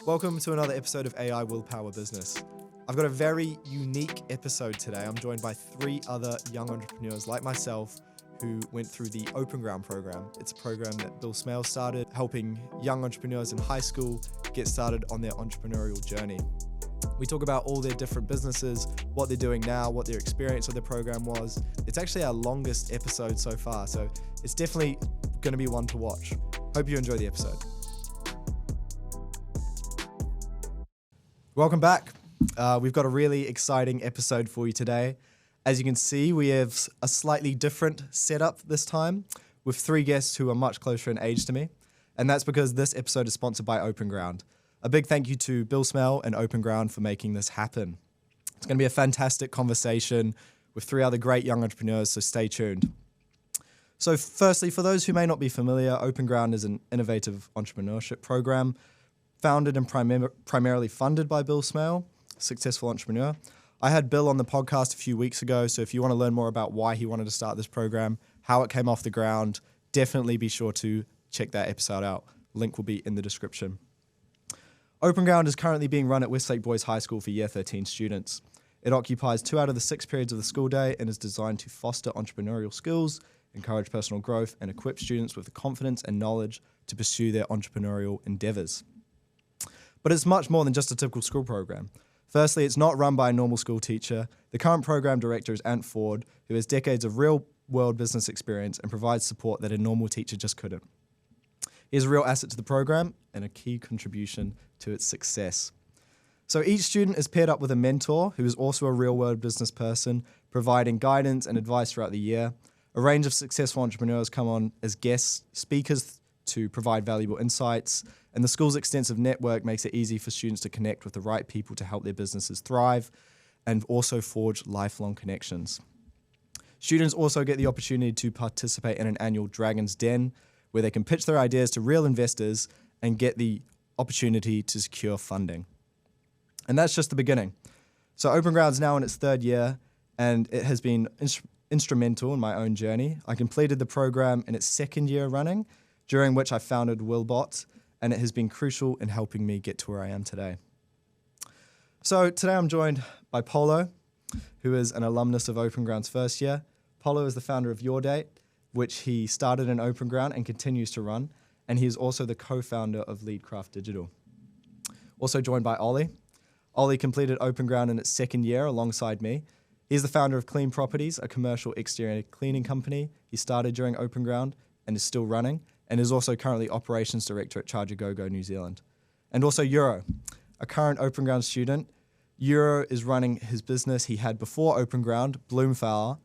Welcome to another episode of AI Willpower Business. I've got a very unique episode today. I'm joined by 3 other young entrepreneurs like myself who went through the Openground program. It's a program that Bill Smale started, helping young entrepreneurs in high school get started on their entrepreneurial journey. We talk about all their different businesses, what they're doing now, what their experience of the program was. It's actually our longest episode so far, so it's definitely going to be one to watch. Hope you enjoy the episode. Welcome back. We've got a really exciting episode for you today. As you can see, we have a slightly different setup this time with 3 guests who are much closer in age to me. And that's because this episode is sponsored by Openground. A big thank you to Bill Smale and Openground for making this happen. It's going to be a fantastic conversation with 3 other great young entrepreneurs, so stay tuned. So firstly, for those who may not be familiar, Openground is an innovative entrepreneurship program founded and primarily funded by Bill Smale, a successful entrepreneur. I had Bill on the podcast a few weeks ago, so if you want to learn more about why he wanted to start this program, how it came off the ground, definitely be sure to check that episode out. Link will be in the description. Openground is currently being run at Westlake Boys High School for Year 13 students. It occupies 2 out of the 6 periods of the school day and is designed to foster entrepreneurial skills, encourage personal growth, and equip students with the confidence and knowledge to pursue their entrepreneurial endeavors. But it's much more than just a typical school program. Firstly, it's not run by a normal school teacher. The current program director is Ant Ford, who has decades of real-world business experience and provides support that a normal teacher just couldn't. He is a real asset to the program and a key contribution to its success. So each student is paired up with a mentor who is also a real-world business person, providing guidance and advice throughout the year. A range of successful entrepreneurs come on as guest speakers to provide valuable insights, and the school's extensive network makes it easy for students to connect with the right people to help their businesses thrive and also forge lifelong connections. Students also get the opportunity to participate in an annual Dragon's Den where they can pitch their ideas to real investors and get the opportunity to secure funding. And that's just the beginning. So Openground is now in its 3rd year, and it has been instrumental in my own journey. I completed the program in its 2nd year running, during which I founded Willbot, and it has been crucial in helping me get to where I am today. So today I'm joined by Polo, who is an alumnus of Openground's 1st year. Polo is the founder of YourDate, which he started in Openground and continues to run, and he is also the co-founder of LeadCraft Digital. Also joined by Olly. Olly completed Openground in its 2nd year alongside me. He's the founder of Clean Properties, a commercial exterior cleaning company. He started during Openground and is still running, and is also currently operations director at ChargerGoGo New Zealand. And also Yuro, a current Openground student. Yuro is running his business he had before Openground, Bloomflower,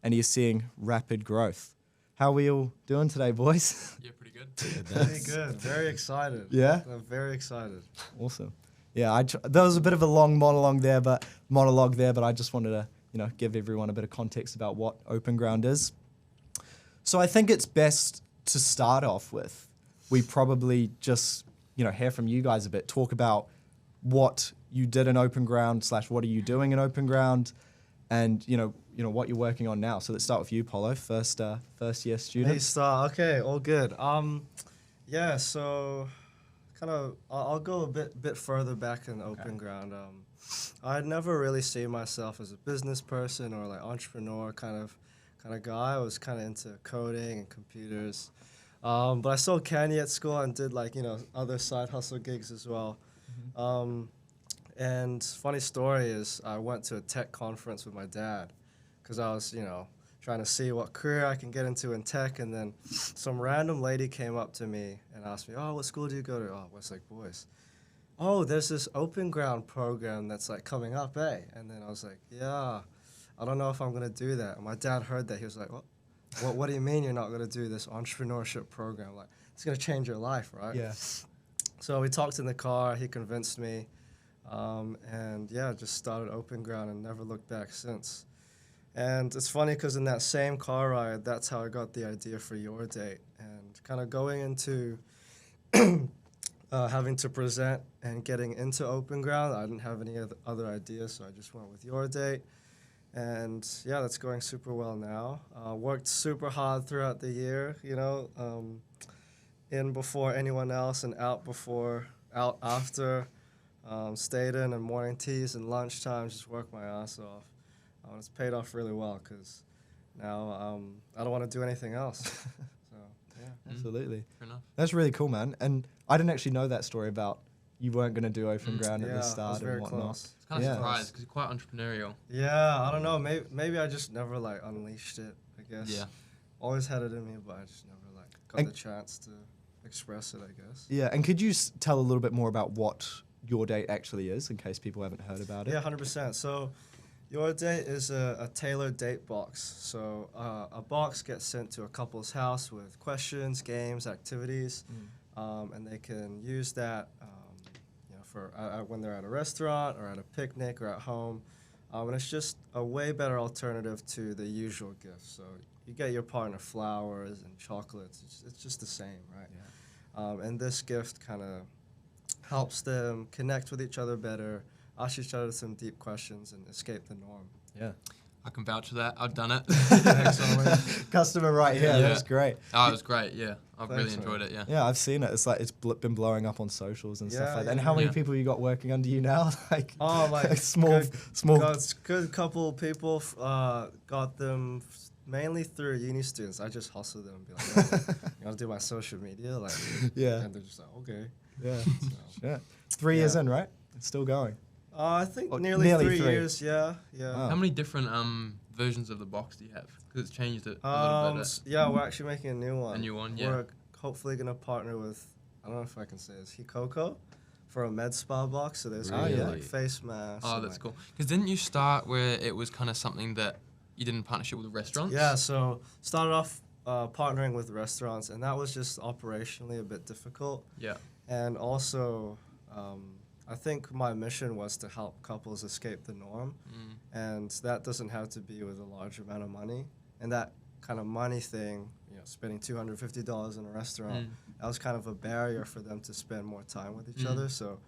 and he is seeing rapid growth. How are we all doing today, boys? Yeah, pretty good. Very good. Very excited. Yeah? I'm very excited. Awesome. Yeah, there was a bit of a long monologue there, but I just wanted to, give everyone a bit of context about what Openground is. So I think it's best to start off with, we probably just, hear from you guys a bit, talk about what you did in Openground / what are you doing in Openground, and, what you're working on now. So let's start with you, Polo, first year student. Hey, start. Okay, all good. Yeah, so kind of, I'll go a bit further back in Openground. I'd never really seen myself as a business person or like entrepreneur kind of guy. I was kind of into coding and computers. But I saw Kenny at school and did other side hustle gigs as well. Mm-hmm. And funny story is I went to a tech conference with my dad because I was, trying to see what career I can get into in tech. And then some random lady came up to me and asked me, oh, what school do you go to? Oh, Westlake Boys. Oh, there's this Openground program that's coming up, eh? And then I was like, yeah, I don't know if I'm going to do that. And my dad heard that. He was like, what do you mean you're not going to do this entrepreneurship program? It's going to change your life, right? Yeah. So we talked in the car. He convinced me. And yeah, just started Openground and never looked back since. And it's funny because in that same car ride, that's how I got the idea for YourDate. And kind of going into having to present and getting into Openground, I didn't have any other ideas, so I just went with YourDate. And yeah, that's going super well now. Worked super hard throughout the year, in before anyone else and out before out after, stayed in and morning teas and lunchtime, just worked my ass off. It's paid off really well because now I don't want to do anything else. So yeah, Absolutely. Fair enough. That's really cool, man. And I didn't actually know that story about you weren't going to do Openground at the I was start very and whatnot. close. It's kind of Yeah. surprised because you're quite entrepreneurial. Yeah, I don't know. Maybe I just never like unleashed it. I guess. Yeah. Always had it in me, but I just never like got And- the chance to express it, I guess. Yeah, and could you tell a little bit more about what YourDate actually is, in case people haven't heard about it? Yeah, 100%. So, YourDate is a tailored date box. So, a box gets sent to a couple's house with questions, games, activities, and they can use that, for when they're at a restaurant or at a picnic or at home. And it's just a way better alternative to the usual gifts. So, you get your partner flowers and chocolates. It's just the same, right? Yeah. And this gift kind of helps them connect with each other better, ask each other some deep questions, and escape the norm. Yeah. I can vouch for that. I've done it. Thanks, Olly. Customer right here. Yeah. That's great. Oh, it was great. Yeah, I've Thanks, really enjoyed it. Yeah. Yeah, I've seen it. It's like been blowing up on socials and stuff Yeah, like that. And yeah, how many yeah. people you got working under you now? Like, Oh, like small. good couple people. Got them mainly through uni students. I just hustle them and be like, "Yo, you want to do my social media?" Like, Yeah. and they're just like, "Okay." Yeah. So, Yeah. 3 years Yeah. in, right? It's still going. I think Oh, nearly nearly 3 3. years. Yeah, yeah. Wow. How many different versions of the box do you have? Because it's changed it a little bit. Yeah, we're actually making a new one. A new one, yeah. We're hopefully gonna partner with, I don't know if I can say this, Hikoko, for a med spa box. So there's gonna be Really? like face masks. Oh, and, that's like, cool. Because didn't you start where it was kind of something that you did in partnership with restaurants? Yeah, so started off partnering with restaurants, and that was just operationally a bit difficult. Yeah. And also, I think my mission was to help couples escape the norm, and that doesn't have to be with a large amount of money. And that kind of money thing, spending $250 in a restaurant, that was kind of a barrier for them to spend more time with each other. So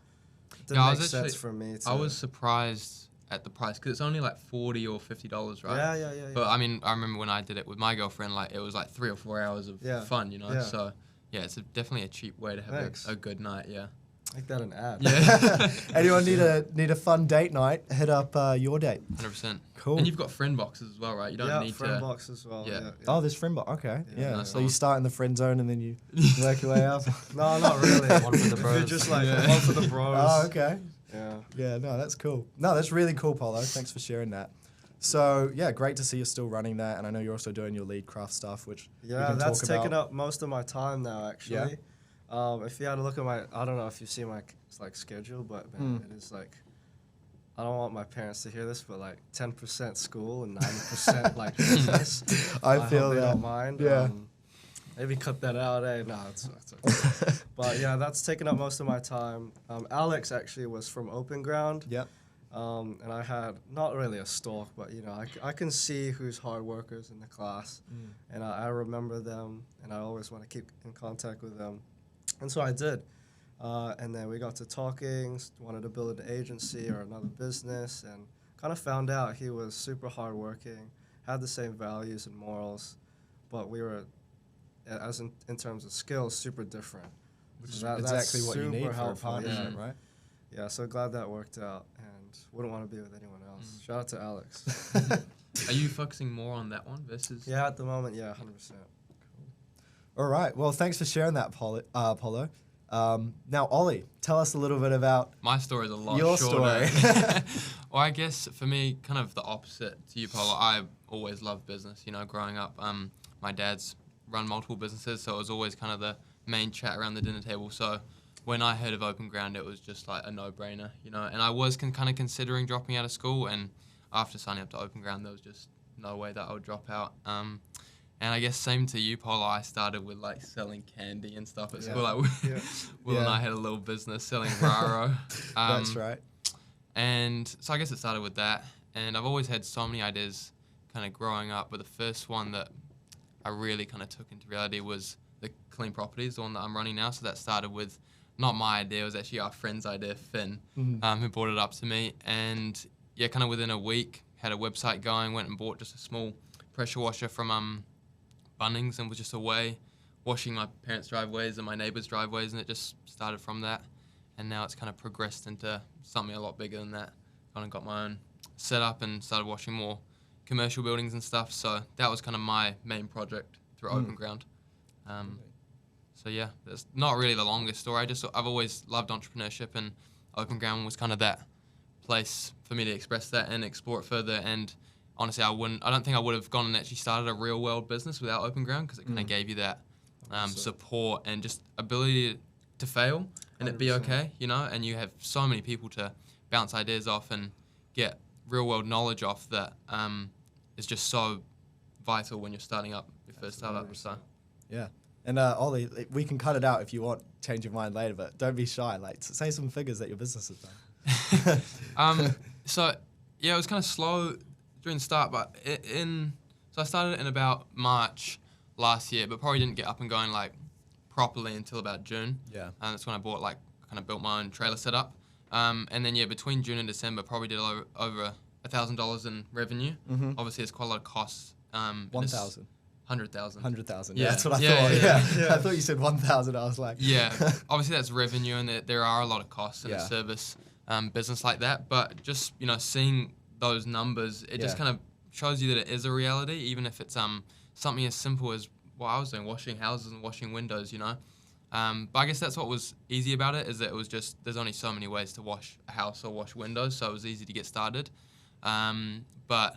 it didn't make sense for me to. I was surprised at the price because it's only like $40 or $50, right? Yeah. But I mean, I remember when I did it with my girlfriend, like it was like 3 or 4 hours of fun, Yeah. So yeah, it's definitely a cheap way to have Thanks. a good night. Yeah. Make that an ad. Yeah. Anyone need a fun date night? Hit up YourDate. 100%. Cool. And you've got friend boxes as well, right? You don't need friend to. box as well. Yeah. Yeah. Oh, there's friend box. Okay. Yeah, Yeah. nice So you one. start in the friend zone and then you work your way up. No, not really. One for the If bros. you're just like Yeah. one for the bros. Oh, okay. Yeah. Yeah, no, that's cool. No, that's really cool, Polo. Thanks for sharing that. So, yeah, great to see you're still running that. And I know you're also doing your LeadCraft stuff, which we Yeah, can that's talk taken about. up most of my time now, actually. If you had to look at I don't know if you see my schedule, but man, it is like, I don't want my parents to hear this, but like 10% school and 90% like business. I hope feel they that. don't mind. Yeah. Maybe cut that out. No, it's okay. But yeah, that's taken up most of my time. Alex actually was from Openground. Yep. And I had not really a stalk, but I can see who's hard workers in the class, and I remember them, and I always want to keep in contact with them, and so I did. And then we got to talking, wanted to build an agency or another business, and kind of found out he was super hardworking, had the same values and morals, but we were, in terms of skills, super different. Which is So that's exactly what you super need for a helpful, partnership, yeah. right? Yeah, so glad that worked out, and wouldn't want to be with anyone else. Shout out to Alex. Are you focusing more on that one versus? Yeah, at the moment, yeah, 100%. All right. Well, thanks for sharing that, Polo. Now, Ollie, tell us a little bit about My story is a lot your shorter. story. Well, I guess for me, kind of the opposite to you, Polo. I always loved business. Growing up, my dad's run multiple businesses, so it was always kind of the main chat around the dinner table. So when I heard of Openground, it was just like a no-brainer, And I was kind of considering dropping out of school, and after signing up to Openground, there was just no way that I would drop out. And I guess same to you, Polo. I started with like selling candy and stuff at school. Like, Will and Yeah. I had a little business selling Raro. That's right. And so I guess it started with that. And I've always had so many ideas kind of growing up, but the first one that I really kind of took into reality was the clean properties, the one that I'm running now. So that started with not my idea, it was actually our friend's idea, Finn, who brought it up to me. And yeah, kind of within a week, had a website going, went and bought just a small pressure washer from Bunnings and was just away washing my parents' driveways and my neighbours' driveways, and it just started from that. and now it's kind of progressed into something a lot bigger than that. Kind of got my own setup and started washing more commercial buildings and stuff. So that was kind of my main project through Openground. So yeah, that's not really the longest story. I've always loved entrepreneurship, and Openground was kind of that place for me to express that and explore it further. And honestly, I don't think I would have gone and actually started a real world business without Openground, because it kind of gave you that support and just ability to fail and it be okay, you know. And you have so many people to bounce ideas off and get real world knowledge off that is just so vital when you're starting up your first startup. So yeah. And Ollie, we can cut it out if you want, change your mind later, but don't be shy. Like, say some figures that your business has done. So yeah, it was kind of slow during the start, but so I started in about March last year, but probably didn't get up and going like properly until about June. Yeah. And that's when I kind of built my own trailer setup. And then yeah, between June and December, probably did over $1,000 in revenue. Mm-hmm. Obviously, it's quite a lot of costs. 1,000. 100,000. 100,000. Yeah. Yeah, that's what I thought. Yeah. I thought you said 1,000. I was like, Yeah, obviously that's revenue, and there are a lot of costs in a Yeah. service business like that. But just seeing those numbers, it just kind of shows you that it is a reality, even if it's something as simple as what I was doing, washing houses and washing windows, you know. But I guess that's what was easy about it, is that it was just there's only so many ways to wash a house or wash windows, so it was easy to get started. But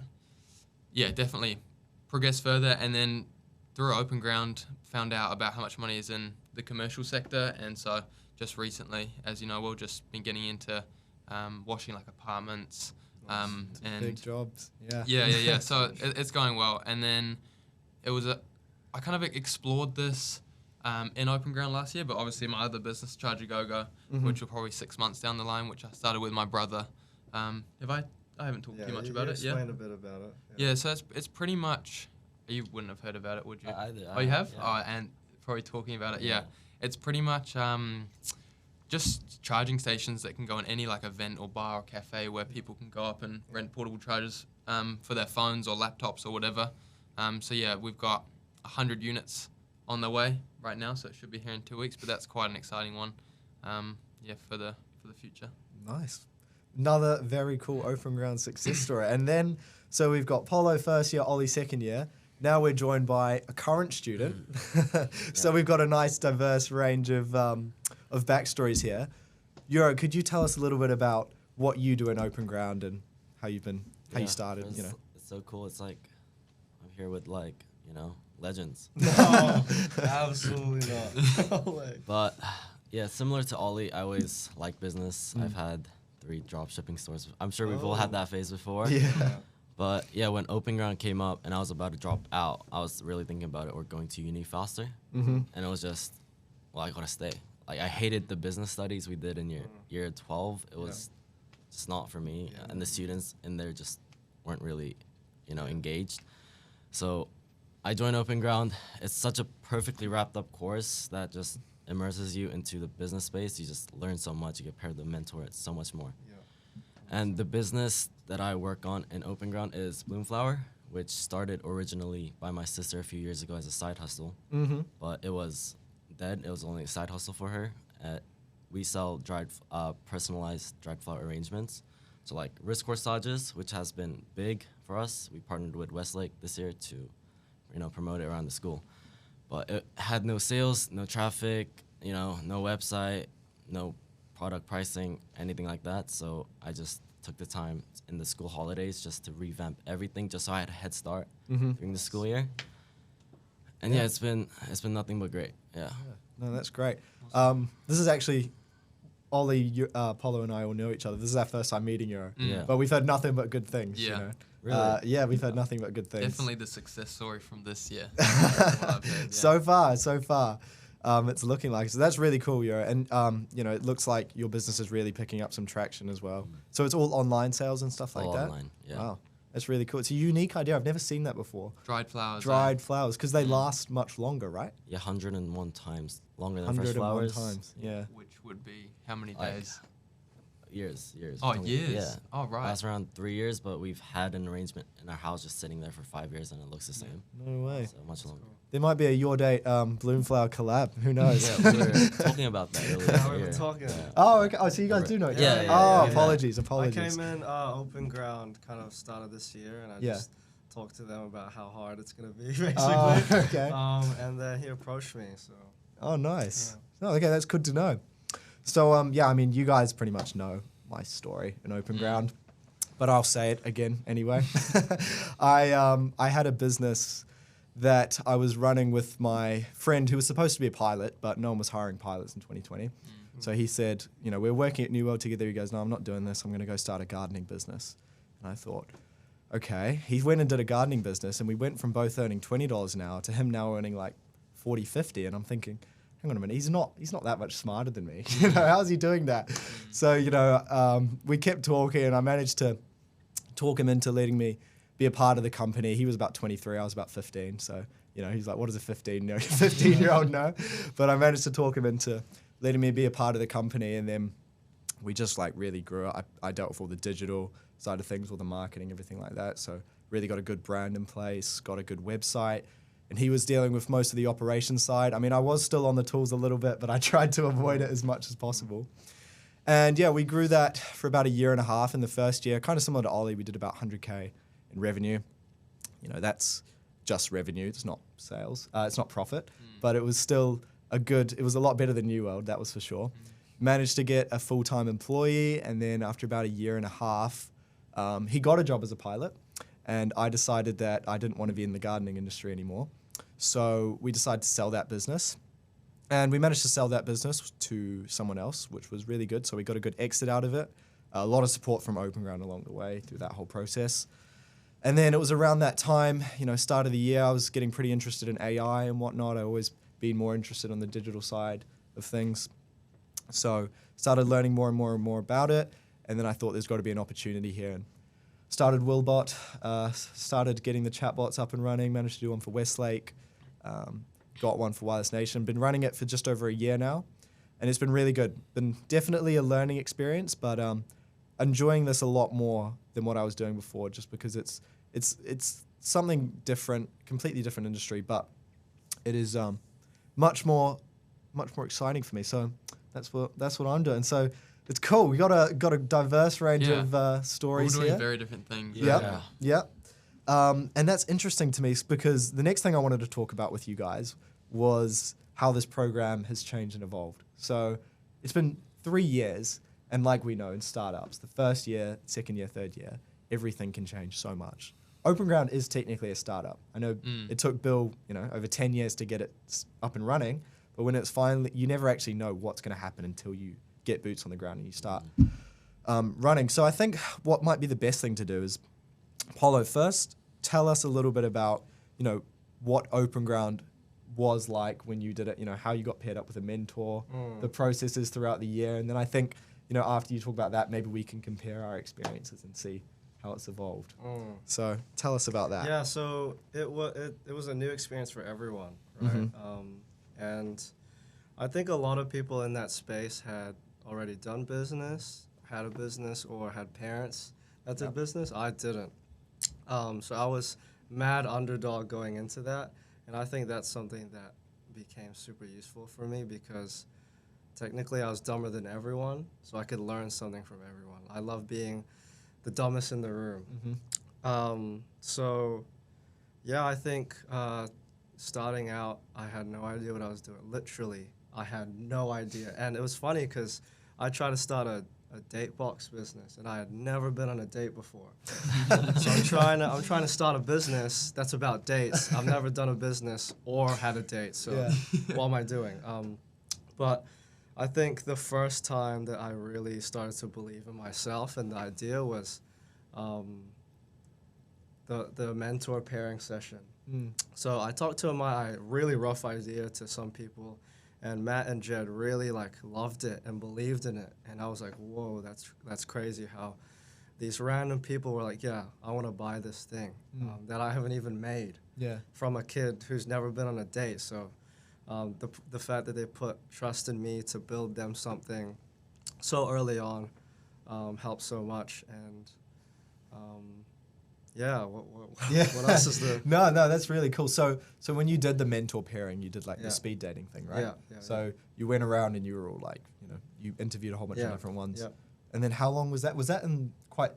yeah, definitely progress further, and then through Openground found out about how much money is in the commercial sector, and so just recently, as you know, we've just been getting into washing like apartments, and big jobs. Yeah. Yeah. So it's going well, and then I kind of explored this in Openground last year, but obviously my other business, ChargerGoGo, which were probably 6 months down the line, which I started with my brother. I haven't talked too much about it. Yeah, explained a bit about it. Yeah, so it's pretty much, you wouldn't have heard about it, would you? I You have? Yeah. Oh, and probably talking about it. Yeah, it's pretty much just charging stations that can go in any like event or bar or cafe where people can go up and rent portable chargers for their phones or laptops or whatever. So yeah, we've got 100 units on the way right now, so it should be here in 2 weeks. But that's quite an exciting one. For the future. Nice. Another very cool Openground success story. And then, so we've got Polo first year, Ollie second year. Now we're joined by a current student. So we've got a nice diverse range of backstories here. Yuro, could you tell us a little bit about what you do in Openground and how you started? It's so cool. It's like I'm here with legends. No, absolutely not. No way. But yeah, similar to Ollie, I always like business. I've had 3 drop shipping stores. I'm sure we've all had that phase before. Yeah. But yeah, when Openground came up and I was about to drop out, I was really thinking about it or going to uni faster. Mm-hmm. And it was just, I gotta stay. Like, I hated the business studies we did in year 12. It was just not for me. Yeah. And the students in there just weren't really, engaged. So I joined Openground. It's such a perfectly wrapped up course that just immerses you into the business space. You just learn so much. You get paired with a mentor. It's so much more. Yeah. And the business that I work on in Openground is Bloomflower, which started originally by my sister a few years ago as a side hustle. Mm-hmm. But it was dead. It was only a side hustle for her. We sell personalized dried flower arrangements. So like wrist corsages, which has been big for us. We partnered with Westlake this year to, promote it around the school. But it had no sales, no traffic, no website, no product pricing, anything like that. So I just took the time in the school holidays just to revamp everything, just so I had a head start during the school year. And yeah, it's been nothing but great. Yeah. No, that's great. This is actually Ollie, Polo, and I all know each other. This is our first time meeting Yuro. Yeah. But we've heard nothing but good things. Yeah. Really? Yeah, we've heard nothing but good things. Definitely the success story from this year. What I've heard, yeah. So far, it's looking like it. So that's really cool, Yuro. And it looks like your business is really picking up some traction as well. So it's all online sales and stuff like All that. online, yeah. Wow, that's really cool. It's a unique idea. I've never seen that before. Dried flowers. Dried flowers, because they last much longer, right? Yeah, 101 times longer than fresh 101 flowers. times. Yeah. Which would be how many Like, days? years. Oh, Probably. years. Yeah. Oh, right. Lasts around 3 years, but we've had an arrangement in our house just sitting there for 5 years, and it looks the same. No way. So much longer. There might be a YourDate Bloomflower collab. Who knows? Yeah, we were talking about that earlier. Yeah, we've here. been talking. Yeah. Oh, okay. Oh, so you guys do know each Yeah, other. yeah, Oh, yeah. apologies. I came in Openground kind of started this year, and I Yeah. just talked to them about how hard it's gonna be, basically. Oh, okay. And then he approached me, so. Oh, nice. Oh, okay, that's good to know. So, yeah, I mean, you guys pretty much know my story in Openground, but I'll say it again anyway. I had a business that I was running with my friend who was supposed to be a pilot, but no one was hiring pilots in 2020. So he said, you know, we're working at New World together. He goes, no, I'm not doing this. I'm going to go start a gardening business. And I thought, okay. He went and did a gardening business, and we went from both earning $20 an hour to him now earning like 40, 50. And I'm thinking, hang on a minute, he's not that much smarter than me. You know, how's he doing that? So, you know, we kept talking, and I managed to talk him into letting me be a part of the company. He was about 23, I was about 15. So, you know, he's like, what does a 15-year-old know? But I managed to talk him into letting me be a part of the company, and then we just like really grew. I dealt with all the digital side of things, all the marketing, everything like that. So really got a good brand in place, got a good website. And he was dealing with most of the operations side. I mean, I was still on the tools a little bit, but I tried to avoid it as much as possible. And yeah, we grew that for about 1.5 years in the first year, kind of similar to Olly. We did about 100K in revenue. You know, that's just revenue. It's not sales. It's not profit, but it was still it was a lot better than New World, that was for sure. Managed to get a full-time employee, and then after about 1.5 years, he got a job as a pilot. And I decided that I didn't want to be in the gardening industry anymore. So we decided to sell that business. And we managed to sell that business to someone else, which was really good. So we got a good exit out of it. A lot of support from Openground along the way through that whole process. And then it was around that time, you know, start of the year, I was getting pretty interested in AI and whatnot. I always been more interested on the digital side of things. So started learning more and more and more about it. And then I thought there's got to be an opportunity here. And started Willbot, started getting the chatbots up and running, managed to do one for Westlake, got one for Wireless Nation. Been running it for just over 1 year now, and it's been really good. Been definitely a learning experience, but enjoying this a lot more than what I was doing before, just because it's something different, completely different industry, but it is much more exciting for me. So that's what I'm doing. So it's cool. We got a diverse range of stories All doing here. very different things. Yeah. And that's interesting to me because the next thing I wanted to talk about with you guys was how this program has changed and evolved. So it's been 3 years, and like we know in startups, the first year, second year, third year, everything can change so much. Openground is technically a startup. I know it took Bill, you know, over 10 years to get it up and running, but when it's finally, you never actually know what's going to happen until you get boots on the ground and you start running. So I think what might be the best thing to do is, Polo, first tell us a little bit about, you know, what Openground was like when you did it, you know, how you got paired up with a mentor, the processes throughout the year. And then I think, you know, after you talk about that, maybe we can compare our experiences and see how it's evolved. So tell us about that. Yeah, so it was a new experience for everyone, right? And I think a lot of people in that space had already done business, had a business, or had parents that did business. I didn't. So I was mad underdog going into that, and I think that's something that became super useful for me because technically I was dumber than everyone, so I could learn something from everyone. I love being the dumbest in the room. So yeah, I think starting out, I had no idea what I was doing. Literally, I had no idea. And it was funny because I tried to start a date box business, and I had never been on a date before. So I'm trying to start a business that's about dates. I've never done a business or had a date, so what am I doing? But I think the first time that I really started to believe in myself and the idea was the mentor pairing session. So I talked to my really rough idea to some people, and Matt and Jed really loved it and believed in it. And I was like, whoa, that's crazy how these random people were like, yeah, I want to buy this thing that I haven't even made from a kid who's never been on a date. So the fact that they put trust in me to build them something so early on helped so much. And yeah, Yeah. what else is the... No, that's really cool. So when you did the mentor pairing, you did like the Yeah. speed dating thing, right? Yeah, So you went around and you were all like, you interviewed a whole bunch of different ones. Yeah. And then how long was that? Was that in quite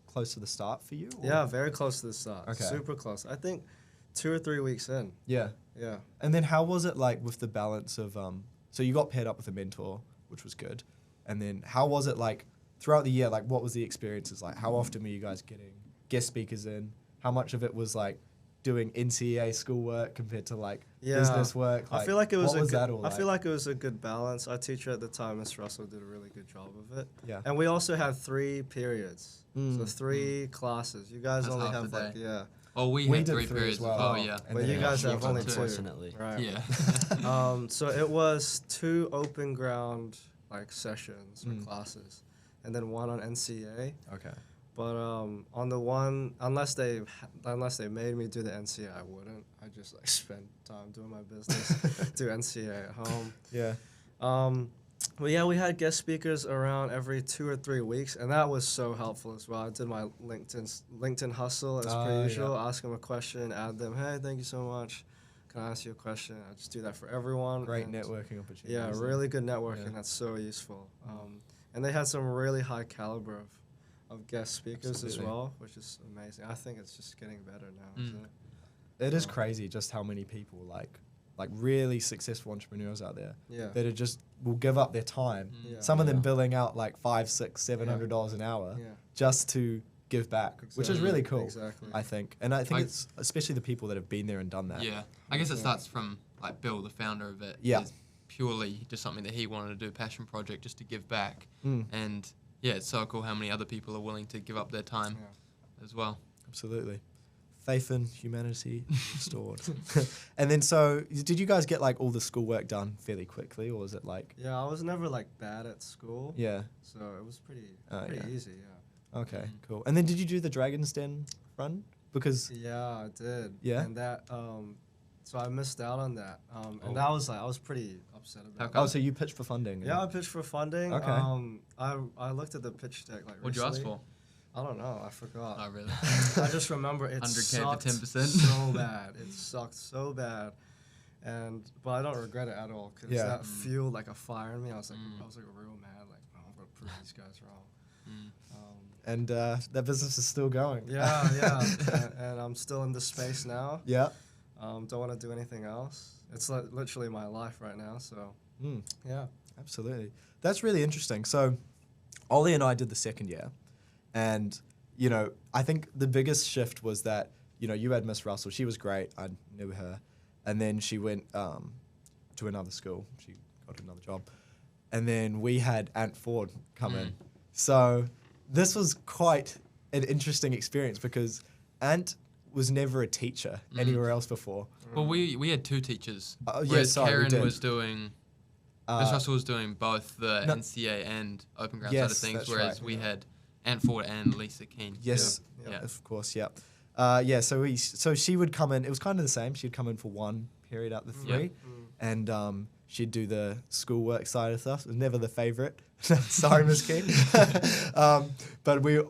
close to the start for you? Or? Yeah, very close to the start. Okay. Super close. I think 2 or 3 weeks in. Yeah. Yeah. And then how was it like with the balance of, so you got paired up with a mentor, which was good. And then how was it like throughout the year? Like what was the experiences like? How often were you guys getting guest speakers in? How much of it was like doing NCEA schoolwork compared to like business work? Like, I feel like it was I feel like it was a good balance. Our teacher at the time, Miss Russell, did a really good job of it. Yeah. And we also had 3 periods. So 3 classes. You guys That's only half have the like, day. yeah. Well, we We had did 3 3 periods as as well. well, yeah. And But then you guys have only 2. Unfortunately. Right. Yeah. So it was 2 open ground like sessions or Mm. classes, and then 1 on NCA. Okay. But on the one, unless they made me do the NCA, I wouldn't. I just like spend time doing my business, do NCA at home. Yeah. But yeah, we had guest speakers around every 2 or 3 weeks, and that was so helpful as well. I did my LinkedIn hustle as per usual. Ask them a question, add them, hey, thank you so much. Can I ask you a question? I just do that for everyone. Great and networking opportunities. yeah, really good networking. Yeah. That's so useful. And they had some really high caliber of guest speakers Absolutely. as well, which is amazing. I think it's just getting better now, isn't it? It is crazy just how many people like really successful entrepreneurs out there Yeah. that are just will give up their time. Yeah. Some of them Yeah. billing out like $500, $600, $700 an hour Yeah. just to give back, which is Exactly. really cool. Exactly. I think, and I think I- it's especially the people that have been there and done that. Yeah. I guess it starts from like Bill, the founder of it. Yeah. Is purely just something that he wanted to do, a passion project, just to give back. Mm. And yeah, it's so cool how many other people are willing to give up their time as well. Absolutely. Faith in humanity restored. And then, so did you guys get like all the schoolwork done fairly quickly, or was it like? Yeah, I was never like bad at school. Yeah. So it was pretty Yeah. easy, yeah. Okay. Cool. And then, did you do the Dragon's Den run? Because Yeah, I did. Yeah? And that, so I missed out on that. And that was like, I was pretty upset How about come? oh, so you pitched for funding? Yeah, I pitched for funding. Okay. I looked at the pitch deck like What'd you ask recently. for? I don't know. I forgot. Oh, really? I just remember it 100K for sucked 10%. so bad. It sucked so bad, but I don't regret it at all because Yeah. that fueled like a fire in me. I was like real mad. Like, oh, I'm gonna prove these guys wrong. And that business is still going. Yeah, and I'm still in this space now. Yeah. Don't want to do anything else. It's like literally my life right now. So Mm. yeah. Absolutely. That's really interesting. So, Ollie and I did the second year, and I think the biggest shift was that you had Miss Russell. She was great. I knew her, and then she went to another school. She got another job, and then we had Ant Ford come in. So this was quite an interesting experience because Ant was never a teacher anywhere else before. Well, we had 2 teachers. Oh, yeah, Whereas sorry, we Karen did. was doing, Miss Russell was doing both the no- NCA and Openground Yes, side of things, that's whereas right. we had Ant Ford and Lisa Keane. Yes, Yeah. of course, yeah. So she would come in. It was kind of the same. She'd come in for 1 period out of the 3, and she'd do the schoolwork side of stuff. It was never the favorite. Sorry, Miss King. But we,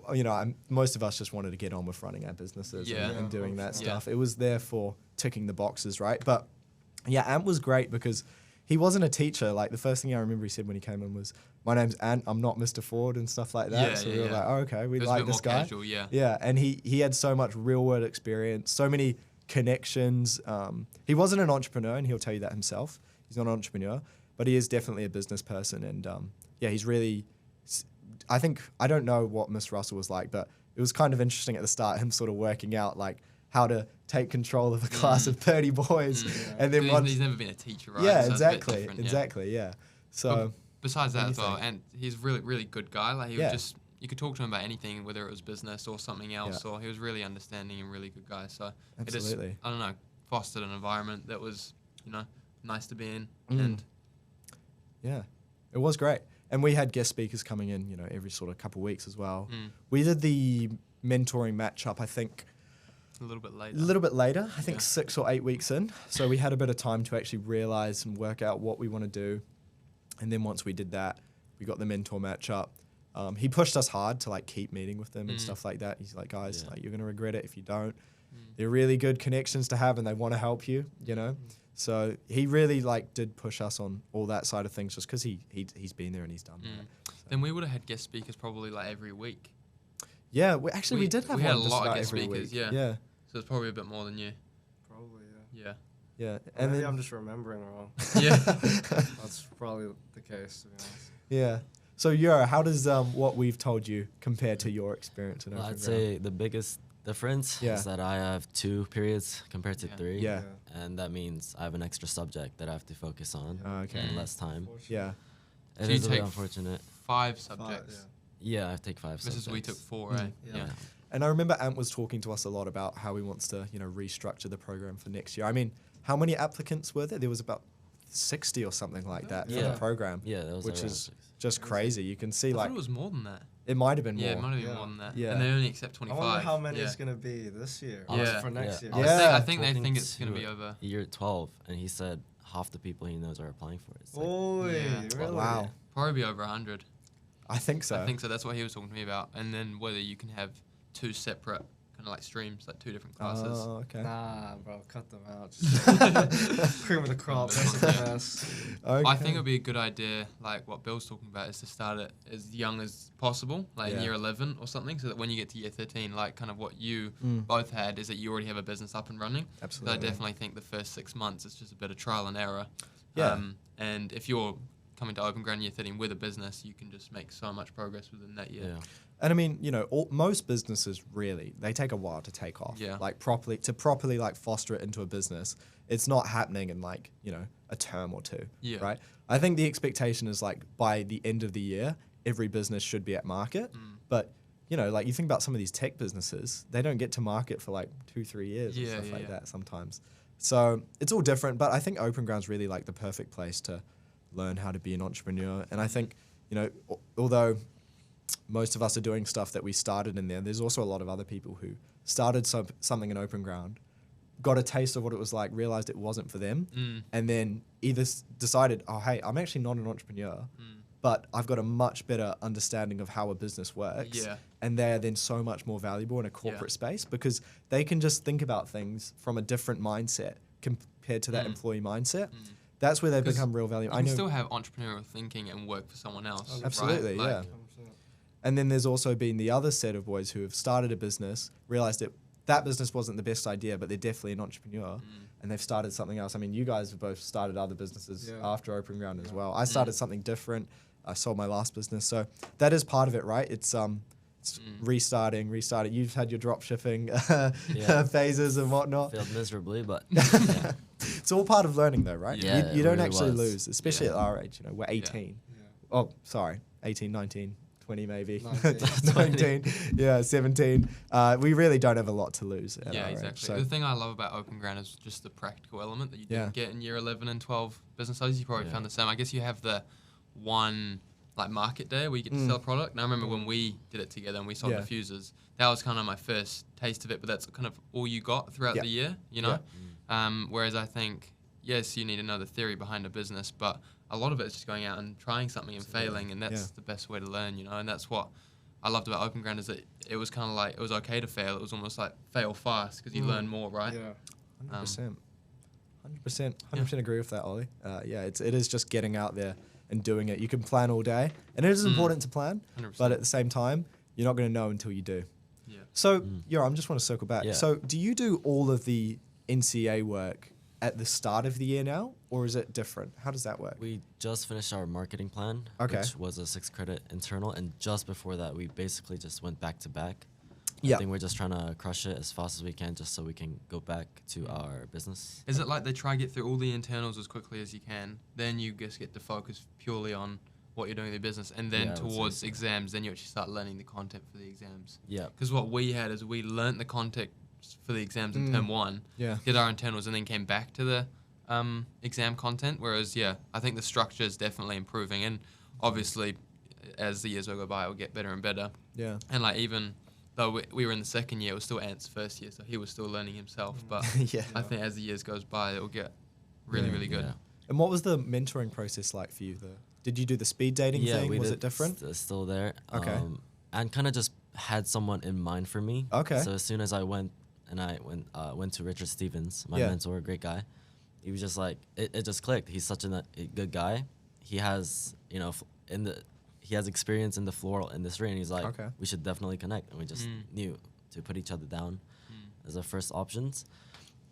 most of us just wanted to get on with running our businesses Yeah. and doing that Yeah. stuff. It was there for ticking the boxes, right? But yeah, Ant was great because he wasn't a teacher. Like the first thing I remember he said when he came in was, "My name's Ant. I'm not Mr. Ford," and stuff like that. Yeah, so yeah, we were yeah. like, "Oh, okay, we It was a like bit this more guy." casual, yeah. Yeah, and he had so much real world experience, so many connections. He wasn't an entrepreneur, and he'll tell you that himself. He's not an entrepreneur, but he is definitely a business person. And he's really. I don't know what Miss Russell was like, but it was kind of interesting at the start, him sort of working out like how to take control of a class of 30 boys, and then He's never been a teacher, right? yeah, So it's a bit exactly, different, yeah. exactly, yeah. So. But besides what do that you as well, think? and he's a really, really good guy. Like he Yeah. was just, you could talk to him about anything, whether it was business or something else, Yeah. or he was really understanding and really good guy. So Absolutely. it just, I don't know, fostered an environment that was, nice to be in. Mm. And Yeah, it was great. And we had guest speakers coming in, every sort of couple weeks as well. We did the mentoring matchup, I think, a little bit a later. little bit later, I think Yeah. 6 or 8 weeks in. So we had a bit of time to actually realize and work out what we want to do. And then once we did that, we got the mentor matchup. He pushed us hard to like keep meeting with them and stuff like that. He's like, guys, Yeah. like you're gonna regret it if you don't. They're really good connections to have, and they want to help you. So he really like did push us on all that side of things, just because he's been there and he's done that. Then we would have had guest speakers probably like every week. Yeah, we did have we had one a just lot of about guest every speakers, week. yeah. So it's probably a bit more than you. Probably, yeah. Yeah. And Maybe then, I'm just remembering wrong. Yeah. That's probably the case, to be honest. yeah. So Yuro, how does what we've told you compare to your experience in Well, I'd Openground? say the biggest difference Yeah. is that I have 2 periods compared to 3. Yeah. And that means I have an extra subject that I have to focus on Okay. in less time. Yeah. It So you is a bit take unfortunate. 5 subjects. Yeah, I take 5 subjects. Versus we took 4, right? Yeah. And I remember Ant was talking to us a lot about how he wants to, restructure the program for next year. I mean, how many applicants were there? There was about 60 or something like that for Yeah. the program. Yeah, that was which around is 6. just crazy. You can see I like thought it was more than that. it might have been Yeah, it more. might have been Yeah. more than that. Yeah. And they only accept I 25. wonder how many yeah. it's going to be this year. Yeah. For next year. I was Yeah. I think they talking think it's going to be over. Year 12, and he said half the people he knows are applying for it. It's like, Oh, Yeah. really? Wow. Probably be over 100. I think so. I think so. That's what he was talking to me about. And then whether you can have 2 separate kind of like streams, like 2 different classes. Oh, okay. Nah, bro, cut them out. Just cream of the crop. That's the best. Okay. I think it would be a good idea, like what Bill's talking about, is to start it as young as possible, like in Yeah. year 11 or something, so that when you get to year 13, like kind of what you both had, is that you already have a business up and running. Absolutely. So I definitely think the first 6 months is just a bit of trial and error. Yeah. And if you're coming to Openground year 13 with a business, you can just make so much progress within that year. yeah. And I mean, most businesses really, they take a while to take off. Yeah. Like properly like foster it into a business. It's not happening in like, a term or 2. Yeah. Right? I think the expectation is like by the end of the year, every business should be at market. But, like you think about some of these tech businesses, they don't get to market for like 2-3 years and stuff like that sometimes. So it's all different, but I think Openground's really like the perfect place to learn how to be an entrepreneur. And I think, although most of us are doing stuff that we started in there, there's also a lot of other people who started something in Openground, got a taste of what it was like, realized it wasn't for them, and then either decided, oh, hey, I'm actually not an entrepreneur, but I've got a much better understanding of how a business works. Yeah. And they're then so much more valuable in a corporate space because they can just think about things from a different mindset compared to that employee mindset. That's where they've become real value. You can still have entrepreneurial thinking and work for someone else. Absolutely, right? yeah. And then there's also been the other set of boys who have started a business, realized that business wasn't the best idea, but they're definitely an entrepreneur, and they've started something else. I mean, you guys have both started other businesses after Openground as well. I started something different. I sold my last business, so that is part of it, right? It's restarting. You've had your drop shipping phases and whatnot. Failed miserably, but It's all part of learning, though, right? Yeah, you it don't really actually was. lose, especially at our age. We're 18. Oh, sorry, 18, 19. 20 maybe, 19, 17. We really don't have a lot to lose at Yeah, our exactly. age, so. The thing I love about Openground is just the practical element that you didn't get in year 11 and 12 business studies. You probably found the same. I guess you have the one like market day where you get to sell a product. And I remember when we did it together and we sold diffusers, that was kind of my first taste of it, but that's kind of all you got throughout the year, Whereas I think, yes, you need to know the theory behind a business, but a lot of it is just going out and trying something and failing, and that's the best way to learn, And that's what I loved about Openground, is that it was kind of like, it was okay to fail. It was almost like fail fast because you learn more, right? Yeah. 100% agree with that, Ollie. It is just getting out there and doing it. You can plan all day, and it is important to plan, 100%. but at the same time, you're not going to know until you do. Yeah. So, I just want to circle back. Yeah. So, do you do all of the NCA work at the start of the year now, or is it different? How does that work? we just finished our marketing plan, Okay. which was a 6-credit internal, and just before that, we basically just went back to back. Yeah. I think we're just trying to crush it as fast as we can, just so we can go back to our business. Is it like they try to get through all the internals as quickly as you can, then you just get to focus purely on what you're doing in your business, and then Yeah, I would say towards so. exams, then you actually start learning the content for the exams? Yeah. Because what we had is we learnt the content for the exams in term 1, did our internals, and then came back to the exam content. Whereas, I think the structure is definitely improving, and obviously, as the years will go by, it will get better and better. Yeah. And like even though we were in the second year, it was still Ant's first year, so he was still learning himself. But Yeah. I think as the years goes by, it will get really, really good. And what was the mentoring process like for you? Did you do the speed dating thing? Was it different? Still there. Okay. And kind of just had someone in mind for me. Okay. So as soon as I went to Richard Stevens, my mentor, great guy. He was just like, it just clicked. He's such a good guy. He has, he has experience in the floral industry, and he's like, Okay. we should definitely connect. And we just knew to put each other down as our first options.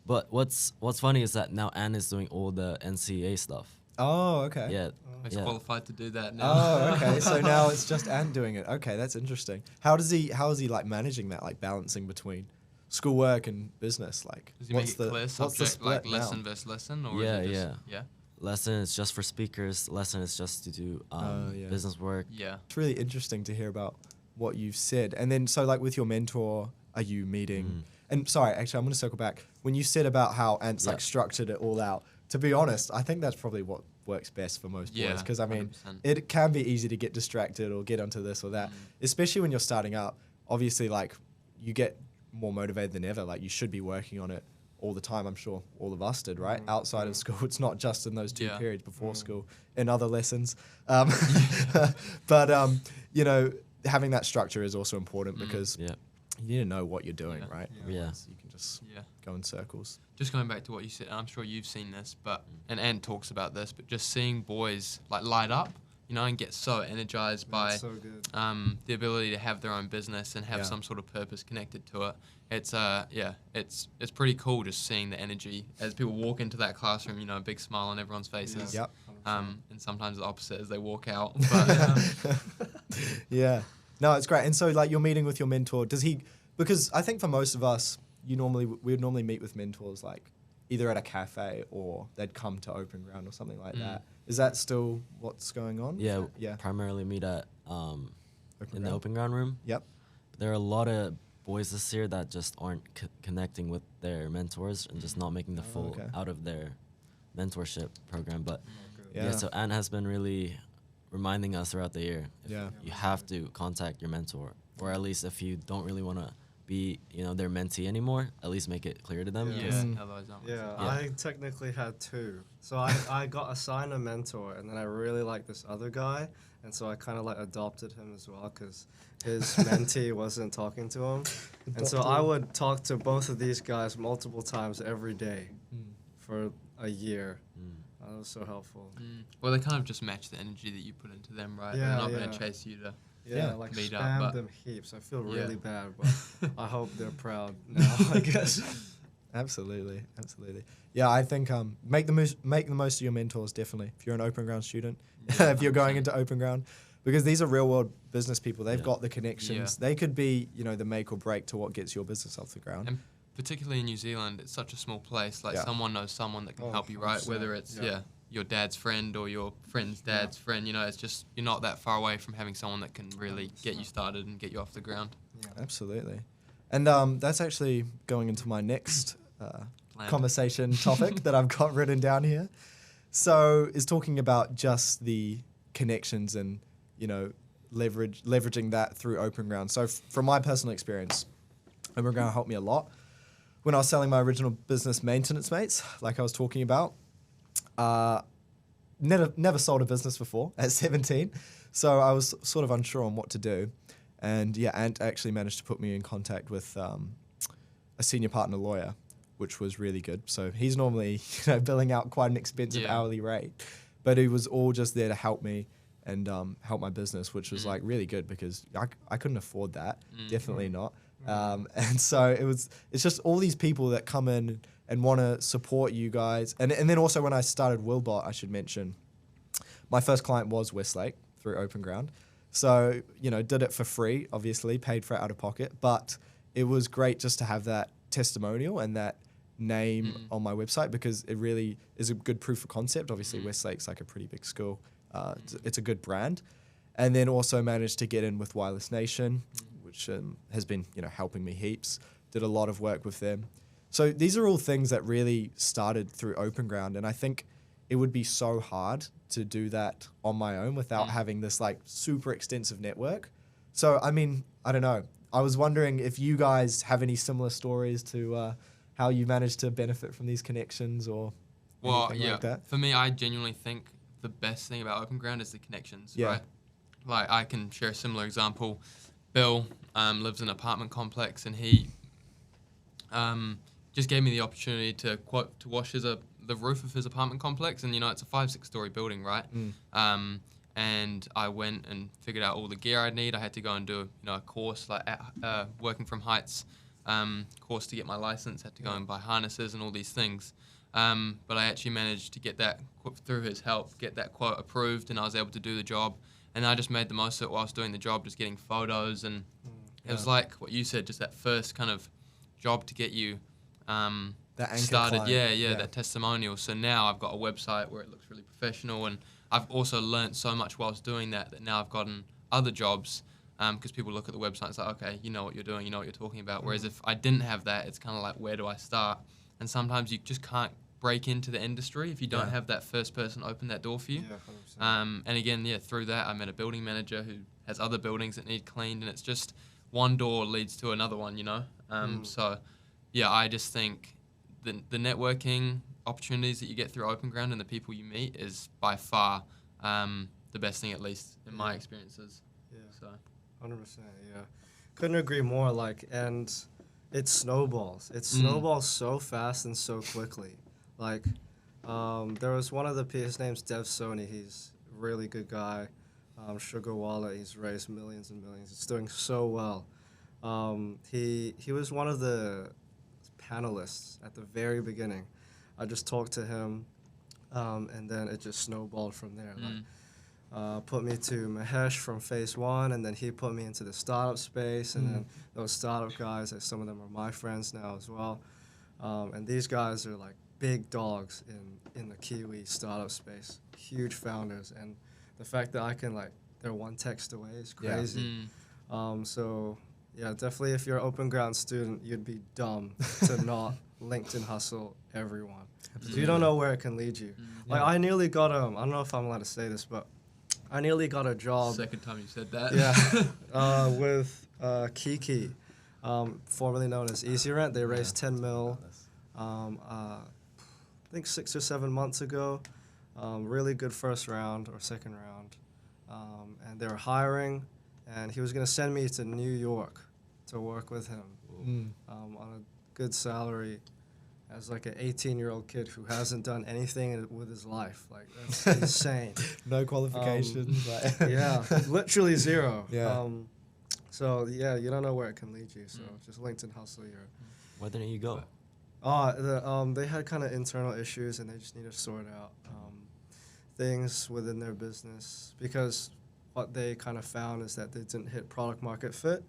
But what's funny is that now Anne is doing all the NCA stuff. Oh, okay. Yeah. He's yeah. qualified to do that now. Oh, okay. So now it's just Ant doing it. Okay, that's interesting. How is he like managing that, like balancing between schoolwork and business? Like, Does he make it clear what's the subject, split like lesson now? versus lesson? Or Yeah, is it just, yeah. Yeah? Lesson is just for speakers. Lesson is just to do Yeah. business work. Yeah. It's really interesting to hear about what you've said. And then, so like with your mentor, are you meeting? And sorry, actually, I'm going to circle back. When you said about how Ant's like structured it all out, to be honest, I think that's probably what works best for most boys. Yeah, Because I mean, 100%. it can be easy to get distracted or get onto this or that, especially when you're starting up. Obviously, like you get more motivated than ever. Like you should be working on it all the time. I'm sure all of us did, right? Outside of school, it's not just in those 2 periods before school and other lessons. But having that structure is also important because Yeah. you need to know what you're doing, right? Yeah. Otherwise you can just go in circles. Just going back to what you said, and I'm sure you've seen this, but and Ant talks about this, but just seeing boys like light up, and get so energized by That's so good. the ability to have their own business and have some sort of purpose connected to it. It's pretty cool just seeing the energy as people walk into that classroom. A big smile on everyone's faces. Yep. And sometimes the opposite as they walk out. But Yeah. No, it's great. And so like you're meeting with your mentor, because I think for most of us, we would normally meet with mentors like either at a cafe or they'd come to Openground or something like that. Is that still what's going on? Yeah. Yeah. Primarily meet at in the Openground? open ground room. Yep. There are a lot of boys this year that just aren't connecting with their mentors and just not making the full okay. out of their mentorship program. But Yeah. yeah, so Anne has been really reminding us throughout the year. Yeah. You have to contact your mentor, or at least if you don't really want to be, their mentee anymore, at least make it clear to them. Yeah. 'cause- otherwise not. Yeah, Yeah. I technically had 2. So I got assigned a mentor, and then I really liked this other guy, and so I kind of like adopted him as well because his mentee wasn't talking to him. And so I would talk to both of these guys multiple times every day for a year. That was so helpful. Well, they kind of just match the energy that you put into them, right? Yeah, They're not yeah. going to chase you to. Yeah, like meet up, spam but- them heaps. I feel Yeah. really bad, but I hope they're proud now, I guess. Absolutely. Yeah, I think make the most of your mentors, definitely. If you're an Openground student, if you're going into Openground, because these are real world business people. They've got the connections. Yeah. They could be, the make or break to what gets your business off the ground. And particularly in New Zealand, it's such a small place. Like Yeah. someone knows someone that can Oh, help you, right? 100%, Whether it's yeah. your dad's friend or your friend's dad's friend. It's just you're not that far away from having someone that can really get you started and get you off the ground. Absolutely. And that's actually going into my next Planned. conversation topic that I've got written down here. So is talking about just the connections and, leveraging that through Openground. So from my personal experience, Openground helped me a lot. When I was selling my original business, Maintenance Mates, like I was talking about, never sold a business before at 17. So I was sort of unsure on what to do. And yeah, Ant actually managed to put me in contact with a senior partner lawyer, which was really good. So he's normally billing out quite an expensive hourly rate, but he was all just there to help me and help my business, which was like really good because I couldn't afford that, definitely not. And so it's just all these people that come in and want to support you guys. And then also when I started Willbot, I should mention, my first client was Westlake through Openground. So, did it for free, obviously, paid for it out of pocket, but it was great just to have that testimonial and that name on my website because it really is a good proof of concept. Obviously, Westlake's like a pretty big school. It's a good brand. And then also managed to get in with Wireless Nation, which has been, helping me heaps. Did a lot of work with them. So these are all things that really started through Openground, and I think it would be so hard to do that on my own without having this like super extensive network. So, I mean, I don't know. I was wondering if you guys have any similar stories to how you managed to benefit from these connections or... Well, anything yeah. like that? For me, I genuinely think the best thing about Openground is the connections, Yeah. right? Like, I can share a similar example. Bill lives in an apartment complex, and he just gave me the opportunity to wash the roof of his apartment complex, and it's a 5-6 story building, right? And I went and figured out all the gear I'd need. I had to go and do a course like working from heights course to get my license. Had to go and buy harnesses and all these things. But I actually managed to get that through his help, get that quote approved, and I was able to do the job. And I just made the most of it whilst doing the job, just getting photos, and it was like what you said, just that first kind of job to get you That anchor started. client. Yeah, that testimonial. So now I've got a website where it looks really professional, and I've also learnt so much whilst doing that now I've gotten other jobs because people look at the website and it's like, okay, you know what you're doing, you know what you're talking about. Whereas if I didn't have that, it's kind of like, where do I start? And sometimes you just can't break into the industry if you don't have that first person open that door for you. Yeah, 100%. And again, through that I met a building manager who has other buildings that need cleaned, and it's just one door leads to another one, So yeah, I just think the networking opportunities that you get through Openground and the people you meet is by far the best thing, at least in my experiences. Yeah. So 100%, yeah. Couldn't agree more, and it snowballs. It snowballs so fast and so quickly. There was one of his name's Dev Sony. He's a really good guy. Sugar Wallet, he's raised millions and millions. It's doing so well. He was one of the panelists at the very beginning. I just talked to him, and then it just snowballed from there. Put me to Mahesh from Phase 1, and then he put me into the startup space, and then those startup guys, some of them are my friends now as well. And these guys are like big dogs in the Kiwi startup space, huge founders, and the fact that I can they're one text away is crazy. So yeah, definitely if you're an Openground student, you'd be dumb to not LinkedIn hustle everyone. Because you don't know where it can lead you. I nearly got I don't know if I'm allowed to say this, but I nearly got a job. second time you said that. Yeah, with Kiki, formerly known as Easy Rent. They raised 10 mil, I think 6 or 7 months ago. Really good first round or second round. And they were hiring, and he was going to send me to New York to work with him on a good salary as an 18-year-old kid who hasn't done anything with his life. That's insane. No qualifications. Yeah, literally zero. Yeah. So yeah, you don't know where it can lead you. So just LinkedIn hustle your. Why didn't you go? They had kind of internal issues, and they just need to sort out things within their business, because what they kind of found is that they didn't hit product market fit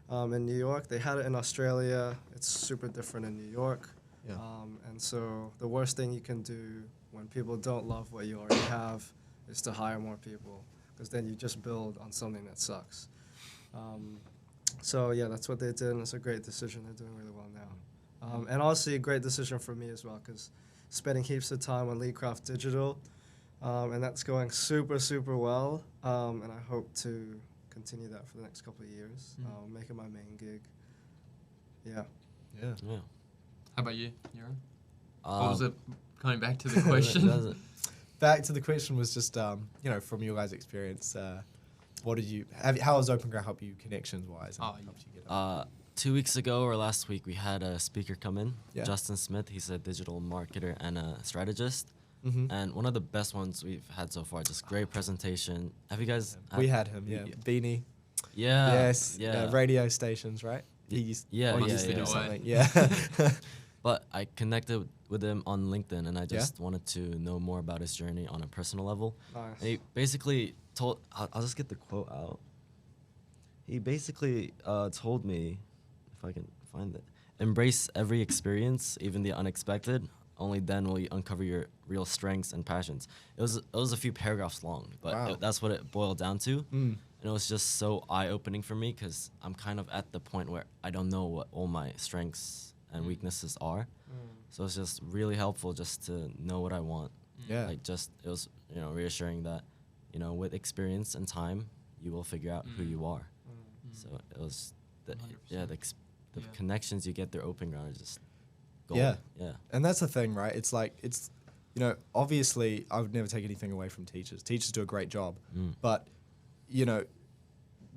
in New York. They had it in Australia. It's super different in New York. Yeah. And so the worst thing you can do when people don't love what you already have is to hire more people, because then you just build on something that sucks. So yeah, that's what they did, and it's a great decision. They're doing really well now. And honestly, a great decision for me as well, because spending heaps of time on LeadCraft Digital, and that's going super, super well. And I hope to continue that for the next couple of years, make it my main gig. Yeah. Yeah. How about you, Yuro? What was it? Coming back to the question. Back to the question was just, from your guys' experience, what did you how has Openground helped you connections-wise? And helped you get up? 2 weeks ago or last week, we had a speaker come in, Yeah. Justin Smith. He's a digital marketer and a strategist. Mm-hmm. And one of the best ones we've had so far. Just great presentation. Have you guys? We had him, yeah. Beanie. Yeah. Yes. Yeah. Radio stations, right? He used to do yeah. something. Yeah. But I connected with him on LinkedIn, and I just wanted to know more about his journey on a personal level. Nice. And he basically told, I'll just get the quote out. He basically told me, if I can find it, embrace every experience, even the unexpected. Only then will you uncover your real strengths and passions. It was a few paragraphs long, but that's what it boiled down to. And it was just so eye-opening for me, because I'm kind of at the point where I don't know what all my strengths and weaknesses are. So it's just really helpful just to know what I want. Yeah. It was reassuring that, with experience and time, you will figure out who you are. So it was the 100%. connections you get through Openground are just gold. Yeah. Yeah. And that's the thing, right? It's like you know, obviously I would never take anything away from teachers. Teachers do a great job, but you know,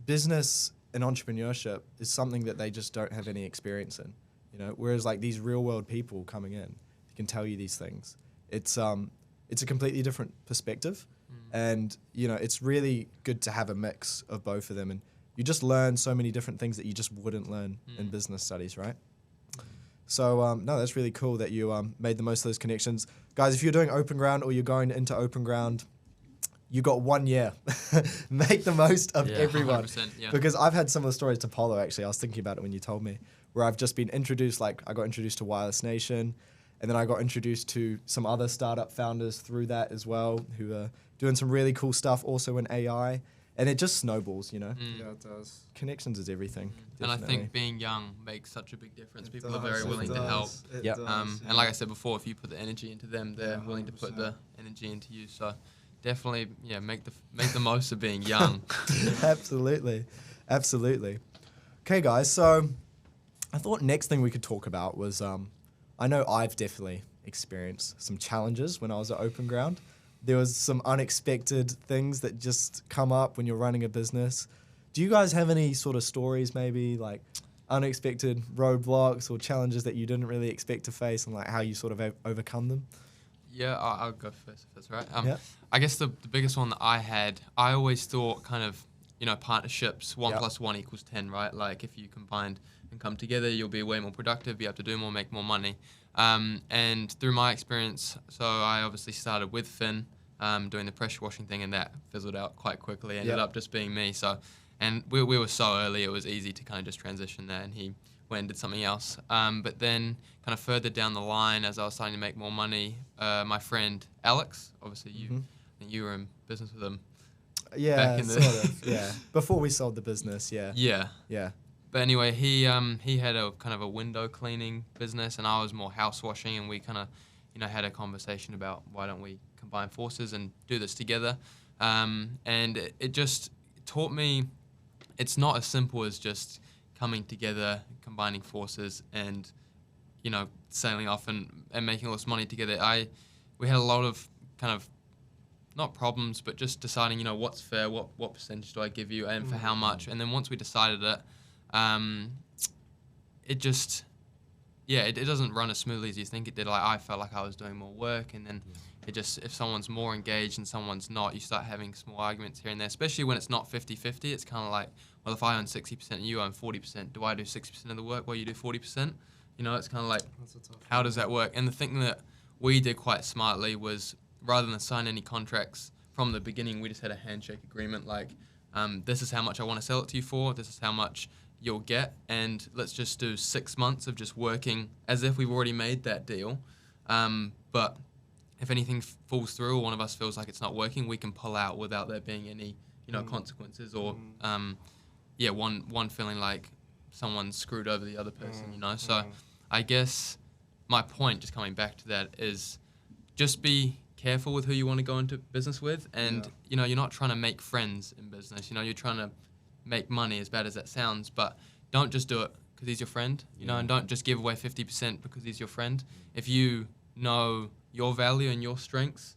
business and entrepreneurship is something that they just don't have any experience in. You know, whereas like these real world people coming in, they can tell you these things. It's a completely different perspective, and you know, it's really good to have a mix of both of them, and you just learn so many different things that you just wouldn't learn in business studies, right? So no, that's really cool that you made the most of those connections, guys. If you're doing Openground or you're going into Openground, you got 1 year. Make the most of everyone. 100%, yeah. Because I've had similar stories to Polo, actually. I was thinking about it when you told me, where I've just been introduced, like I got introduced to Wireless Nation, and then I got introduced to some other startup founders through that as well, who are doing some really cool stuff also in AI. And it just snowballs, you know? Yeah, it does. Connections is everything. And I definitely. think being young makes such a big difference. It People are does, very it willing to does, help. it Yep. does, And like I said before, if you put the energy into them, they're Yeah, willing to put 100%. the energy into you. So definitely, make the most of being young. Absolutely. Absolutely. Okay, guys. So I thought next thing we could talk about was I know I've definitely experienced some challenges when I was at Openground. There was some unexpected things that just come up when you're running a business. Do you guys have any sort of stories, maybe like unexpected roadblocks or challenges that you didn't really expect to face, and like how you sort of overcome them? Yeah, I'll go first if that's right. Yeah. I guess the biggest one that I had, I always thought kind of, partnerships, 1 Yep. + 1 = 10, right? Like if you combined and come together, you'll be way more productive, be able to do more, make more money. And through my experience, so I obviously started with Finn doing the pressure washing thing, and that fizzled out quite quickly, ended Yep. up just being me. So, and we were so early, it was easy to kind of just transition there, and he went and did something else. But then kind of further down the line, as I was starting to make more money, my friend Alex, obviously I think you were in business with him. Yeah, Back in the- sort of. Yeah, before we sold the business. Yeah. Yeah. Yeah. But anyway, he had a kind of a window cleaning business, and I was more house washing, and we kind of, had a conversation about why don't we combine forces and do this together. And it just taught me it's not as simple as just coming together, combining forces, and sailing off and making all this money together. We had a lot of kind of not problems, but just deciding, what's fair, what percentage do I give you, and for how much. And then once we decided it, it just, it doesn't run as smoothly as you think it did. Like I felt like I was doing more work, and then it just, if someone's more engaged and someone's not, you start having small arguments here and there, especially when it's not 50-50. It's kind of like, well, if I own 60% and you own 40%, do I do 60% of the work while you do 40%? It's kind of like, That's a tough how one. does that work? And the thing that we did quite smartly was, rather than sign any contracts from the beginning, we just had a handshake agreement, like, this is how much I want to sell it to you for, this is how much you'll get, and let's just do 6 months of just working as if we've already made that deal. But if anything falls through or one of us feels like it's not working, we can pull out without there being any, consequences or, one feeling like someone screwed over the other person, So I guess my point, just coming back to that, is just be careful with who you want to go into business with, and you're not trying to make friends in business. You're trying to make money, as bad as that sounds, but don't just do it because he's your friend, and don't just give away 50% because he's your friend. If you know your value and your strengths,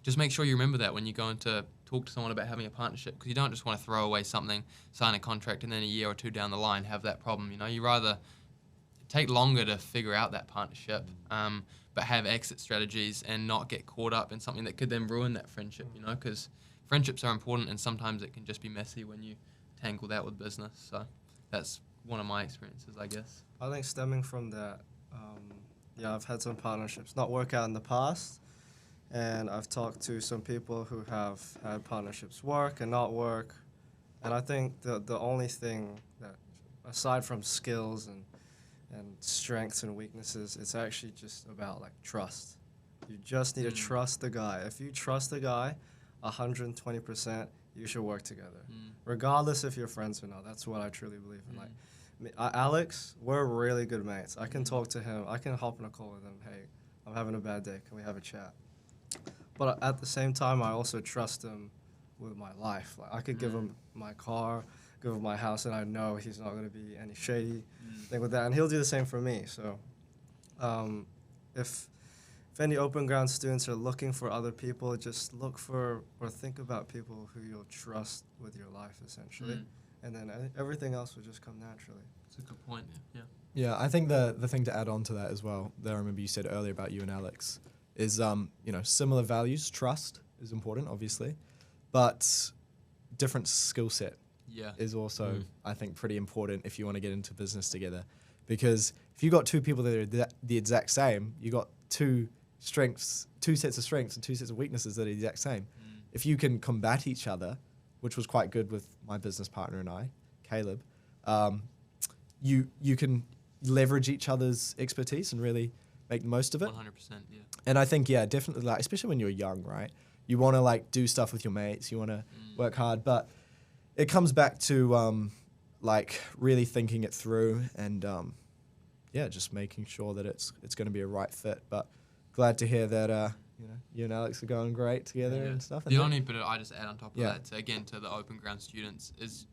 just make sure you remember that when you go into talk to someone about having a partnership, because you don't just want to throw away something, sign a contract, and then a year or two down the line have that problem. You rather take longer to figure out that partnership, but have exit strategies and not get caught up in something that could then ruin that friendship, because friendships are important, and sometimes it can just be messy when you tangle that with business. So that's one of my experiences, I guess. I think stemming from that, I've had some partnerships not work out in the past, and I've talked to some people who have had partnerships work and not work, and I think the only thing that, aside from skills and strengths and weaknesses, it's actually just about like trust. You just need to trust the guy. If you trust the guy 120%, you should work together, regardless if you're friends or not. That's what I truly believe in. Like Alex, we're really good mates. I can talk to him. I can hop on a call with him. Hey, I'm having a bad day. Can we have a chat? But at the same time, I also trust him with my life. Like I could give him my car, give him my house, and I know he's not going to be any shady thing with that. And he'll do the same for me. So if if any Openground students are looking for other people, just look for or think about people who you'll trust with your life, essentially. And then everything else will just come naturally. That's a good point. Yeah. Yeah, I think the thing to add on to that as well, that I remember you said earlier about you and Alex, is similar values. Trust is important, obviously, but different skill set is also, I think, pretty important if you want to get into business together. Because if you got two people that are the exact same, you got two sets of strengths and two sets of weaknesses that are the exact same. If you can combat each other, which was quite good with my business partner and I, Caleb, you can leverage each other's expertise and really make the most of it. 100%, yeah. And I think, definitely, like, especially when you're young, right? You want to, like, do stuff with your mates. You want to work hard. But it comes back to, like, really thinking it through and, just making sure that it's going to be a right fit. But glad to hear that, you and Alex are going great together and stuff. The only bit I just add on top of that, to the Openground students, is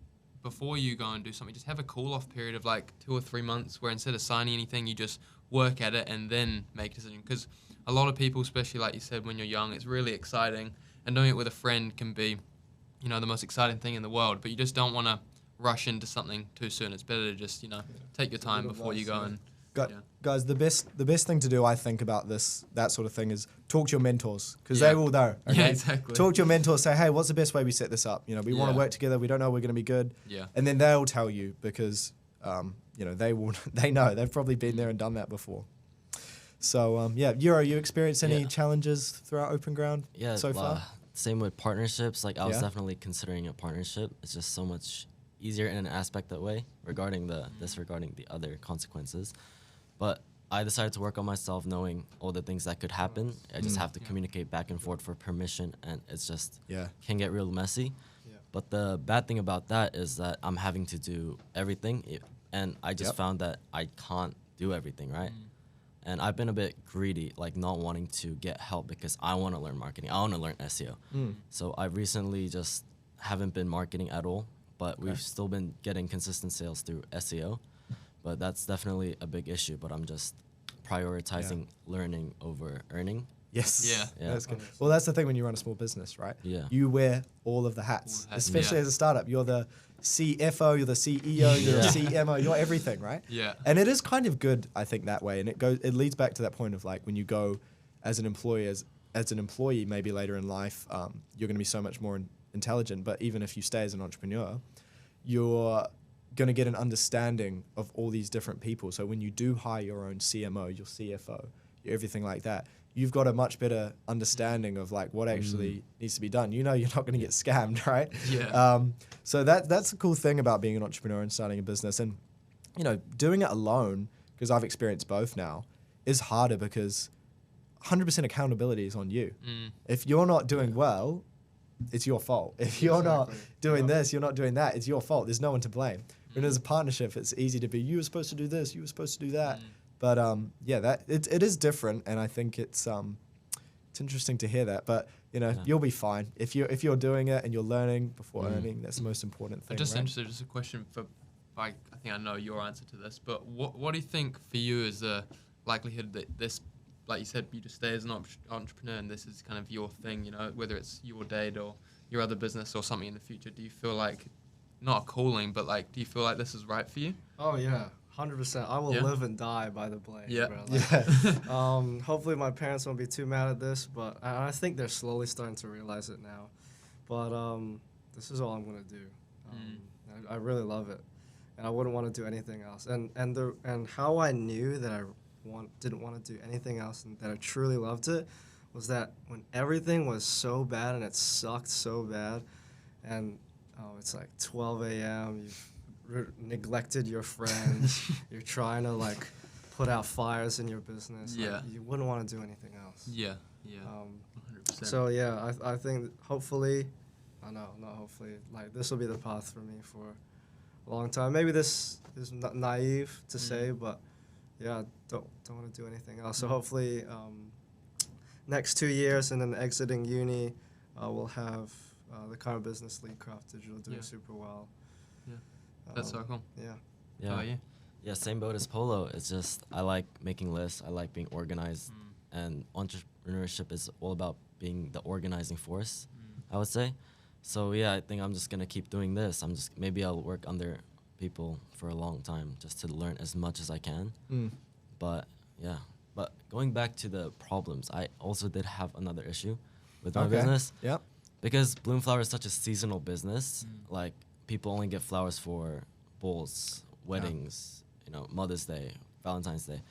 before you go and do something, just have a cool-off period of like 2 or 3 months where instead of signing anything, you just work at it and then make a decision. Because a lot of people, especially like you said, when you're young, it's really exciting. And doing it with a friend can be, the most exciting thing in the world. But you just don't want to rush into something too soon. It's better to just, take your time before you go and... Guys, the best thing to do, I think, about that sort of thing is talk to your mentors, because they will know. Okay? Yeah, exactly. Talk to your mentors, say, hey, what's the best way we set this up? We want to work together. We don't know we're going to be good. Yeah. And then they'll tell you because, they know. They've probably been there and done that before. So, Yuro, you experienced any challenges throughout Openground so far? Same with partnerships. Like, I was definitely considering a partnership. It's just so much easier in an aspect that way regarding disregarding the other consequences. But I decided to work on myself knowing all the things that could happen. I just have to communicate back and forth for permission, and it's just can get real messy. Yeah. But the bad thing about that is that I'm having to do everything, and I just found that I can't do everything, right? And I've been a bit greedy, like not wanting to get help because I want to learn marketing. I want to learn SEO. So I recently just haven't been marketing at all, but we've still been getting consistent sales through SEO. But that's definitely a big issue. But I'm just prioritizing learning over earning. Yes. Yeah. That's good. Well, that's the thing when you run a small business, right? Yeah. You wear all of the hats, especially as a startup. You're the CFO, you're the CEO, you're the CMO, you're everything, right? Yeah. And it is kind of good, I think, that way. And it leads back to that point of like when you go as an employee, as an employee, maybe later in life, you're going to be so much more intelligent. But even if you stay as an entrepreneur, you're going to get an understanding of all these different people. So when you do hire your own CMO, your CFO, your everything like that, you've got a much better understanding of like what actually needs to be done. You're not going to get scammed, right? Yeah. So that's the cool thing about being an entrepreneur and starting a business. And, doing it alone, because I've experienced both now, is harder because 100% accountability is on you. If you're not doing well, it's your fault. If you're not doing this, you're not doing that, it's your fault. There's no one to blame. When there's a partnership, it's easy to be, you were supposed to do this, you were supposed to do that. But it is different, and I think it's interesting to hear that. But you'll be fine if you're doing it and you're learning before earning. That's the most important thing. I'm just right? interested. Just a question for, I think I know your answer to this. But what do you think for you is the likelihood that this, like you said, you just stay as an entrepreneur and this is kind of your thing? Whether it's YourDate or your other business or something in the future. Do you feel like not a calling, but like, do you feel like this is right for you? Oh yeah. 100%. I will live and die by the blade. Yeah. Bro. Hopefully my parents won't be too mad at this, but I think they're slowly starting to realize it now. But this is all I'm gonna do. I really love it, and I wouldn't want to do anything else. And how I knew that I didn't want to do anything else and that I truly loved it was that when everything was so bad and it sucked so bad, and it's like 12 a.m. You've neglected your friends. You're trying to like put out fires in your business. Yeah. You wouldn't want to do anything else. Yeah. 100%. So yeah, I think hopefully, not hopefully, like this will be the path for me for a long time. Maybe this is naive to say, but yeah, don't want to do anything else. So hopefully, next 2 years and then exiting uni, we'll have the current business LeadCraft Digital doing super well. That's so cool. Yeah. How about you? Yeah, same boat as Polo. It's just I like making lists. I like being organized. and entrepreneurship is all about being the organizing force, I would say. So yeah, I think I'm just gonna keep doing this. Maybe I'll work under people for a long time just to learn as much as I can. But yeah, but going back to the problems, I also did have another issue with my business. Yep. Because Bloomflower is such a seasonal business, like people only get flowers for bowls, weddings, Mother's Day, Valentine's Day.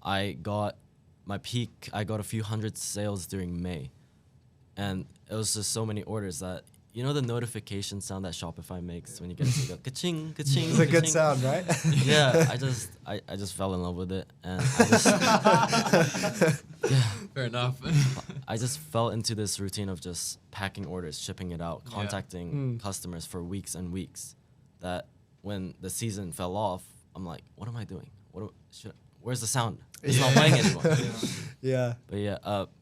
I got a few hundred sales during May, and it was just so many orders that the notification sound that Shopify makes when you get to go ka-ching, ka-ching. It's a good sound, right? Yeah, I just fell in love with it, and I just Fair enough. I just fell into this routine of just packing orders, shipping it out, contacting customers for weeks and weeks. That when the season fell off, I'm like, what am I doing? Where's the sound? It's not playing anymore. Yeah. But yeah,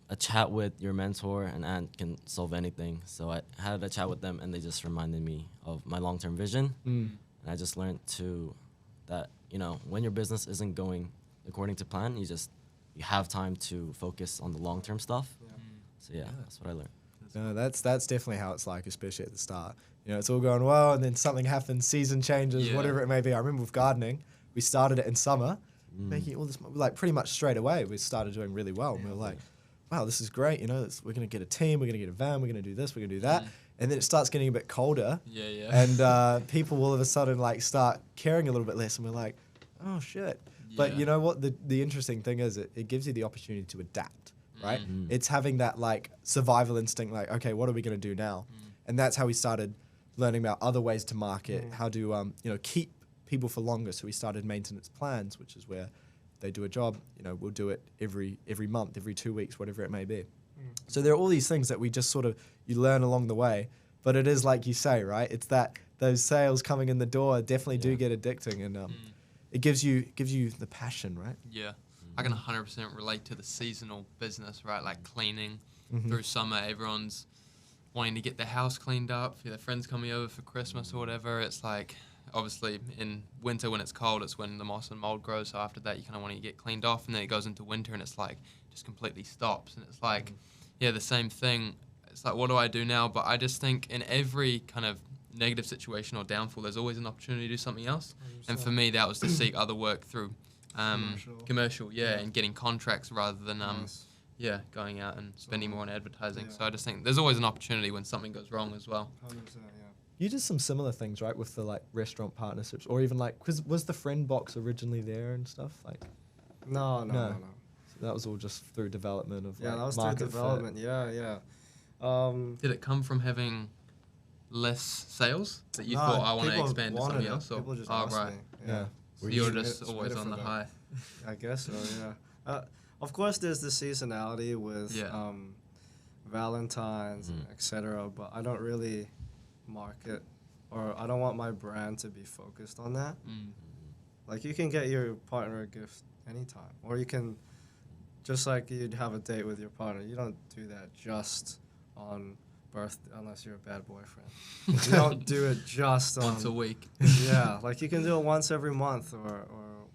a chat with your mentor and aunt can solve anything. So I had a chat with them, and they just reminded me of my long-term vision. And I just learned that when your business isn't going according to plan, you have time to focus on the long-term stuff. So yeah, that's what I learned. No, that's definitely how it's like, especially at the start. It's all going well, and then something happens, season changes, whatever it may be. I remember with gardening, we started it in summer, making all this, like pretty much straight away, we started doing really well. And we were like, wow, this is great. We're going to get a team, we're going to get a van, we're going to do this, we're going to do that. And then it starts getting a bit colder. And people all of a sudden like start caring a little bit less. And we're like, oh, shit. But you know what? The interesting thing is it gives you the opportunity to adapt, right? It's having that like survival instinct, like, okay, what are we going to do now? And that's how we started learning about other ways to market, how to keep people for longer. So we started maintenance plans, which is where they do a job, we'll do it every month, every 2 weeks, whatever it may be. So there are all these things that we just you learn along the way. But it is like you say, right? It's that those sales coming in the door definitely do get addicting, and it gives you the passion, right? Yeah. I can 100% relate to the seasonal business, right? Like cleaning through summer, everyone's wanting to get their house cleaned up, their friends coming over for Christmas or whatever. It's like, obviously in winter when it's cold, it's when the moss and mold grows. So after that, you kind of want to get cleaned off, and then it goes into winter and it's like just completely stops. And it's like, the same thing. It's like, what do I do now? But I just think in every kind of negative situation or downfall, there's always an opportunity to do something else. 100%. And for me, that was to seek other work through commercial, and getting contracts rather than going out and spending more on advertising. So I just think there's always an opportunity when something goes wrong as well. 100%, You did some similar things, right, with the like restaurant partnerships, or even like, cause was the friend box originally there and stuff? Like, no. So that was all just through development of that was market through development. fit. Did it come from having less sales that you thought I want to expand to something else? People just asked me. Yeah. So you're just always on the high. I guess so. Yeah. Of course, there's the seasonality with Valentine's, and etc. But I don't really market, or I don't want my brand to be focused on that. Like, you can get your partner a gift anytime, or you can, just like you'd have a date with your partner, you don't do that just on birthday, unless you're a bad boyfriend. You don't do it just on once a week. Like you can do it once every month or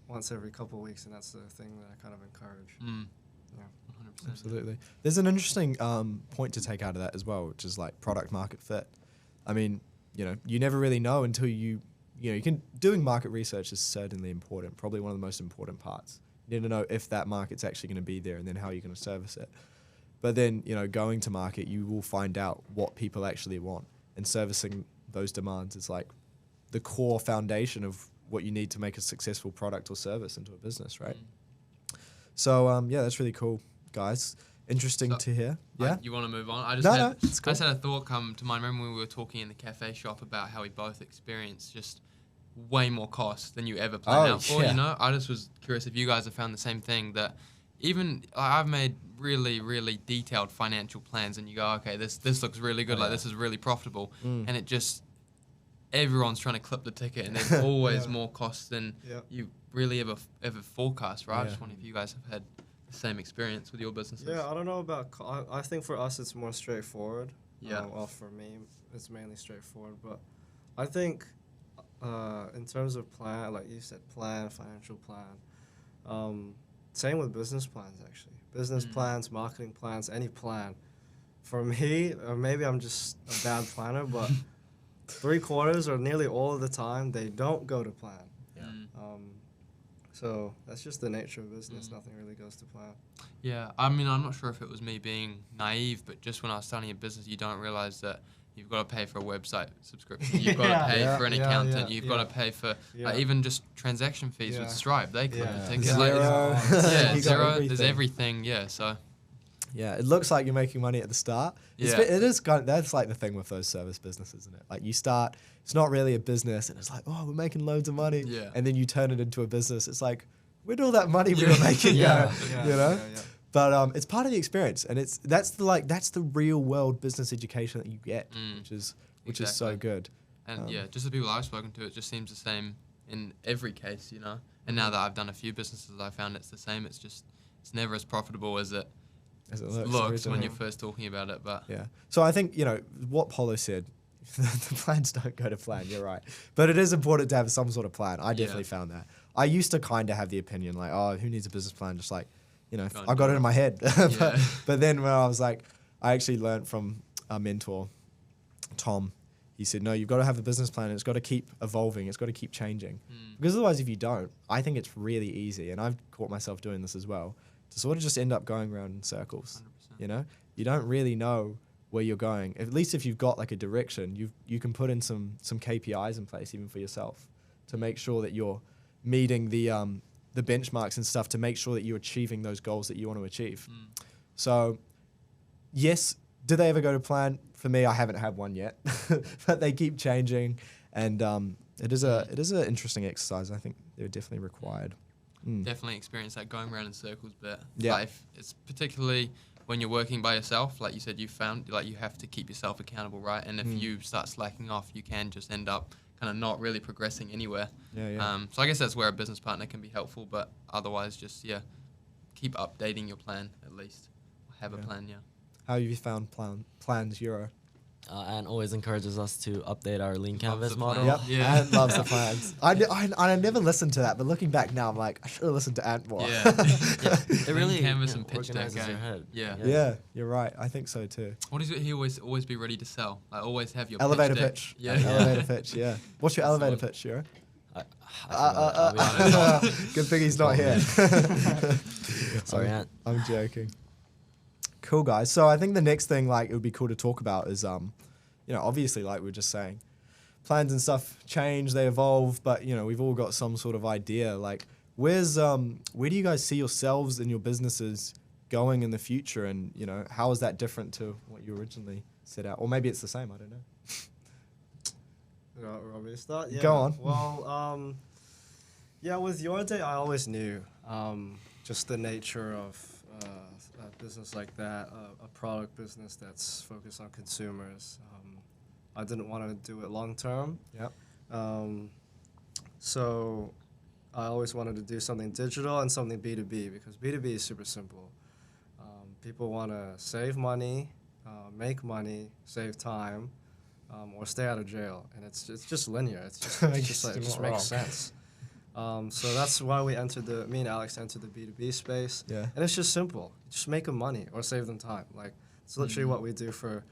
once every couple of weeks, and that's the thing that I kind of encourage. 100%. Absolutely. There's an interesting point to take out of that as well, which is like product market fit. I mean, you never really know until doing market research is certainly important, probably one of the most important parts. You need to know if that market's actually going to be there and then how you're going to service it. But then, going to market, you will find out what people actually want, and servicing those demands is like the core foundation of what you need to make a successful product or service into a business, right? So, that's really cool, guys. Interesting to hear. Yeah. You want to move on? I it's cool. just had a thought come to mind. Remember when we were talking in the cafe shop about how we both experienced just way more cost than you ever planned out for, I just was curious if you guys have found the same thing, that even I've made really, really detailed financial plans, and you go, okay, this looks really good, like this is really profitable, and it just, everyone's trying to clip the ticket, and there's always more costs than you really ever forecast, right? I just wonder if you guys have had the same experience with your businesses. Yeah, I don't know about, I think for us it's more straightforward. Yeah. Well, for me, it's mainly straightforward, but I think in terms of plan, like you said, financial plan, Same with business plans, actually. Business plans, marketing plans, any plan. For me, or maybe I'm just a bad planner, but 3/4 or nearly all of the time, they don't go to plan. Yeah. So that's just the nature of business. Nothing really goes to plan. Yeah, I mean, I'm not sure if it was me being naive, but just when I was starting a business, you don't realize that you've got to pay for a website subscription. You've got to pay for an accountant. You've got to pay for like, even just transaction fees with Stripe. They collect tickets. Zero. Yeah, Zero. everything. There's everything. Yeah, so. Yeah, it looks like you're making money at the start. Yeah. It is kind of, that's like the thing with those service businesses, isn't it? Like you start, it's not really a business, and it's like, oh, we're making loads of money. Yeah. And then you turn it into a business. It's like, where'd all that money we were making go? You know? But it's part of the experience, and that's the real world business education that you get, which is so good. And just the people I've spoken to, it just seems the same in every case, you know. And now that I've done a few businesses, I found it's the same. It's never as profitable as it looks when you're first talking about it. But yeah, so I think what Polo said. The plans don't go to plan. You're right, but it is important to have some sort of plan. I definitely found that. I used to kind of have the opinion like, oh, who needs a business plan? Just like, I got it in my head. but then when I was like, I actually learned from a mentor, Tom. He said, no, you've got to have a business plan. And it's got to keep evolving. It's got to keep changing. Because otherwise, if you don't, I think it's really easy. And I've caught myself doing this as well, to sort of just end up going around in circles. 100%. You don't really know where you're going. At least if you've got like a direction, you can put in some KPIs in place even for yourself to make sure that you're meeting the benchmarks and stuff, to make sure that you're achieving those goals that you want to achieve. So yes, did they ever go to plan? For me, I haven't had one yet, but they keep changing, and it is an interesting exercise. I think they're definitely required. Definitely experience that going around in circles bit. Yeah. Like it's particularly when you're working by yourself, like you said, you found like you have to keep yourself accountable, right? And if you start slacking off, you can just end up kind of not really progressing anywhere. So I guess that's where a business partner can be helpful, but otherwise just, keep updating your plan at least. Have a plan, How have you found plans, Yuro? And always encourages us to update our lean Loves canvas the model. plan. Yep, Yeah. Ant loves the plans. I never listened to that, but looking back now, I'm like, I should have listened to Ant more. It really canvas and pitch deck. organizes your head. Yeah, you're right. I think so too. What is it? He always be ready to sell. Like always have your Elevator pitch. pitch. Yeah. Elevator pitch, yeah. What's your That's the elevator one. pitch, Yuro? I'll be honest. Good thing he's not here. Sorry, Ant. I'm joking. Cool, guys. So I think the next thing, like, it would be cool to talk about is, obviously, like we were just saying, plans and stuff change, they evolve, but, we've all got some sort of idea. Like, where do you guys see yourselves and your businesses going in the future? And, how is that different to what you originally set out? Or maybe it's the same, I don't know. Want me to start? Yeah. Go on. Well, with YourDate, I always knew just the nature of a business like that, a product business that's focused on consumers. I didn't want to do it long term. Yep. So I always wanted to do something digital and something B2B, because B2B is super simple. People want to save money, make money, save time, or stay out of jail, and it's just linear. It just makes sense. So that's why me and Alex entered the B2B space. Yeah. And it's just simple. Just make them money or save them time. Like, it's literally what we do for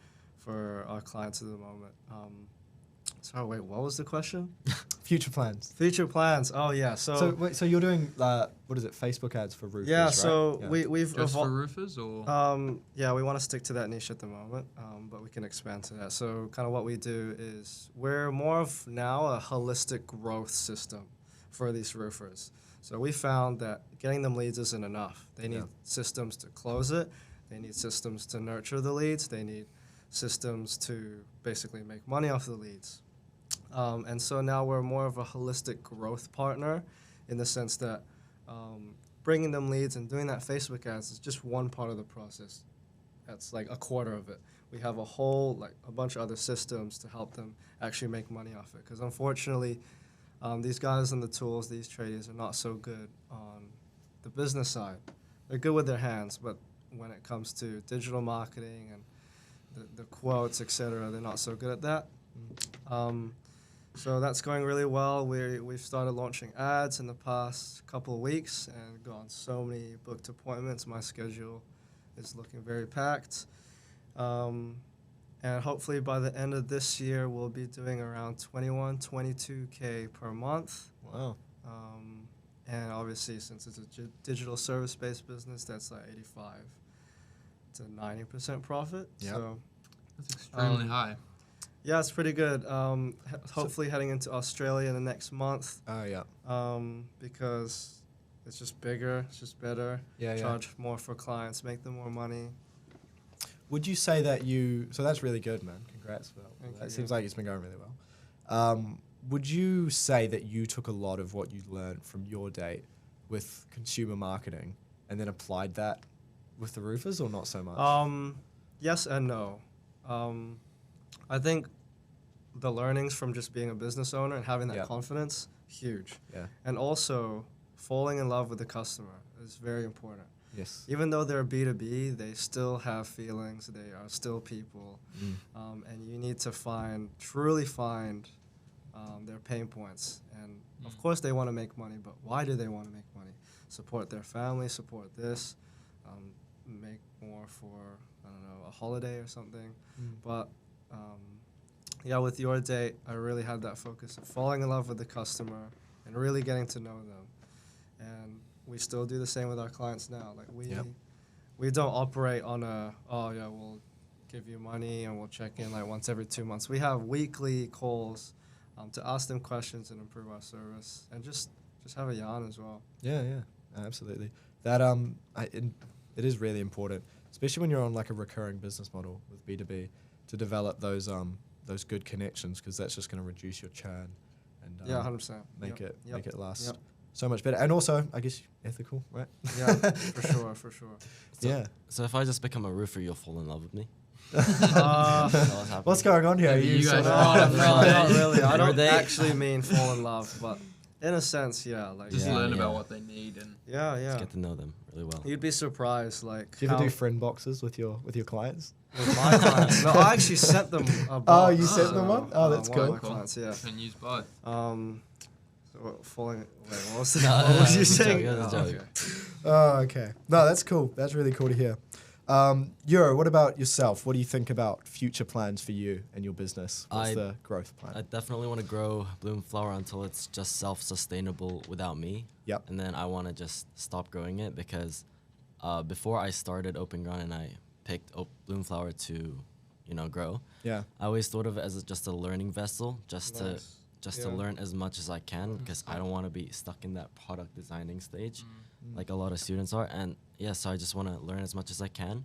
our clients at the moment. Sorry, wait, what was the question? Future plans. Future plans. Oh, yeah. So you're doing, what is it, Facebook ads for roofers, yeah, right? so Yeah. we've Just for roofers or? we want to stick to that niche at the moment, but we can expand to that. So kind of what we do is we're more of now a holistic growth system for these roofers. So we found that getting them leads isn't enough. They need systems to close it. They need systems to nurture the leads. They need systems to basically make money off the leads. And so now we're more of a holistic growth partner, in the sense that bringing them leads and doing that Facebook ads is just one part of the process. That's like a quarter of it. We have a bunch of other systems to help them actually make money off it. Because unfortunately, these guys in the tools, these tradies, are not so good on the business side. They're good with their hands, but when it comes to digital marketing and the quotes, etc., they're not so good at that. So that's going really well. We've started launching ads in the past couple of weeks and gone so many booked appointments. My schedule is looking very packed. And hopefully by the end of this year, we'll be doing around 22K per month. Wow. And obviously, since it's a digital service-based business, that's like 85 to 90% profit. Yep. So That's extremely high. yeah, it's pretty good. Hopefully heading into Australia in the next month. Oh, yeah. Because it's just bigger, it's just better. Yeah, Charge more for clients, make them more money. Would you say that so that's really good, man. Congrats for that. Thank That you. seems like it's been going really well. Would you say that you took a lot of what you learned from YourDate with consumer marketing and then applied that with the roofers, or not so much? Yes and no. I think the learnings from just being a business owner and having that Yeah. confidence, huge. Yeah. And also, falling in love with the customer is very important. Yes. Even though they're B2B, they still have feelings. They are still people. And you need to truly find their pain points. And of course they want to make money, but why do they want to make money? Support their family, support this, make more for, I don't know, a holiday or something. But yeah, with YourDate, I really had that focus of falling in love with the customer and really getting to know them. And we still do the same with our clients now. Like we don't operate on we'll give you money and we'll check in like once every 2 months. We have weekly calls to ask them questions and improve our service and just have a yarn as well. Yeah, absolutely. That it is really important, especially when you're on like a recurring business model with B2B, to develop those good connections, because that's just going to reduce your churn and 100%. make it last Yep. so much better, and also I guess ethical, right? Yeah, for sure. So if I just become a roofer, you'll fall in love with me. What's going on here? Maybe you guys No, fall in love. not really. I don't YourDate. actually mean fall in love, but in a sense, yeah. Like Just Yeah, learn yeah. about what they need and Just get to know them really well. You'd be surprised, like Do you ever how- do friend boxes with your clients? with my clients. No, I actually sent them a box. Oh, you sent them one? Oh, that's one of cool. my clients, yeah. can use both. Falling. Wait, what was, No, what was you it's a joke, saying? it was a Oh, joke. okay. Oh, okay. No, that's cool. That's really cool to hear. Yuro, what about yourself? What do you think about future plans for you and your business? What's the growth plan? I definitely want to grow Bloomflower until it's just self-sustainable without me. Yep. And then I want to just stop growing it because before I started Openground and I picked Bloomflower to, grow, Yeah. I always thought of it as just a learning vessel, just Nice. to learn as much as I can because I don't want to be stuck in that product designing stage like a lot of students are. And so I just want to learn as much as I can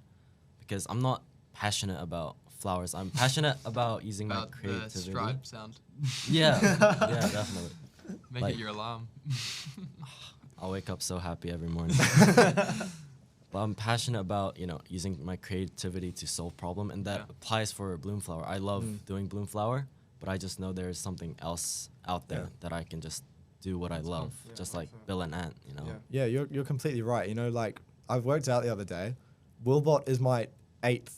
because I'm not passionate about flowers. I'm passionate about using my About the creativity. stripe sound. Yeah, definitely. Make Like- it your alarm. I'll wake up so happy every morning. But I'm passionate about, using my creativity to solve problem, and that applies for Bloomflower. I love doing Bloomflower, but I just know there's something else out there that I can just do what I love, Yeah, just like 100%. Bill and Ant, Yeah. Yeah, you're completely right. Like I've worked out the other day, Willbot is my 8th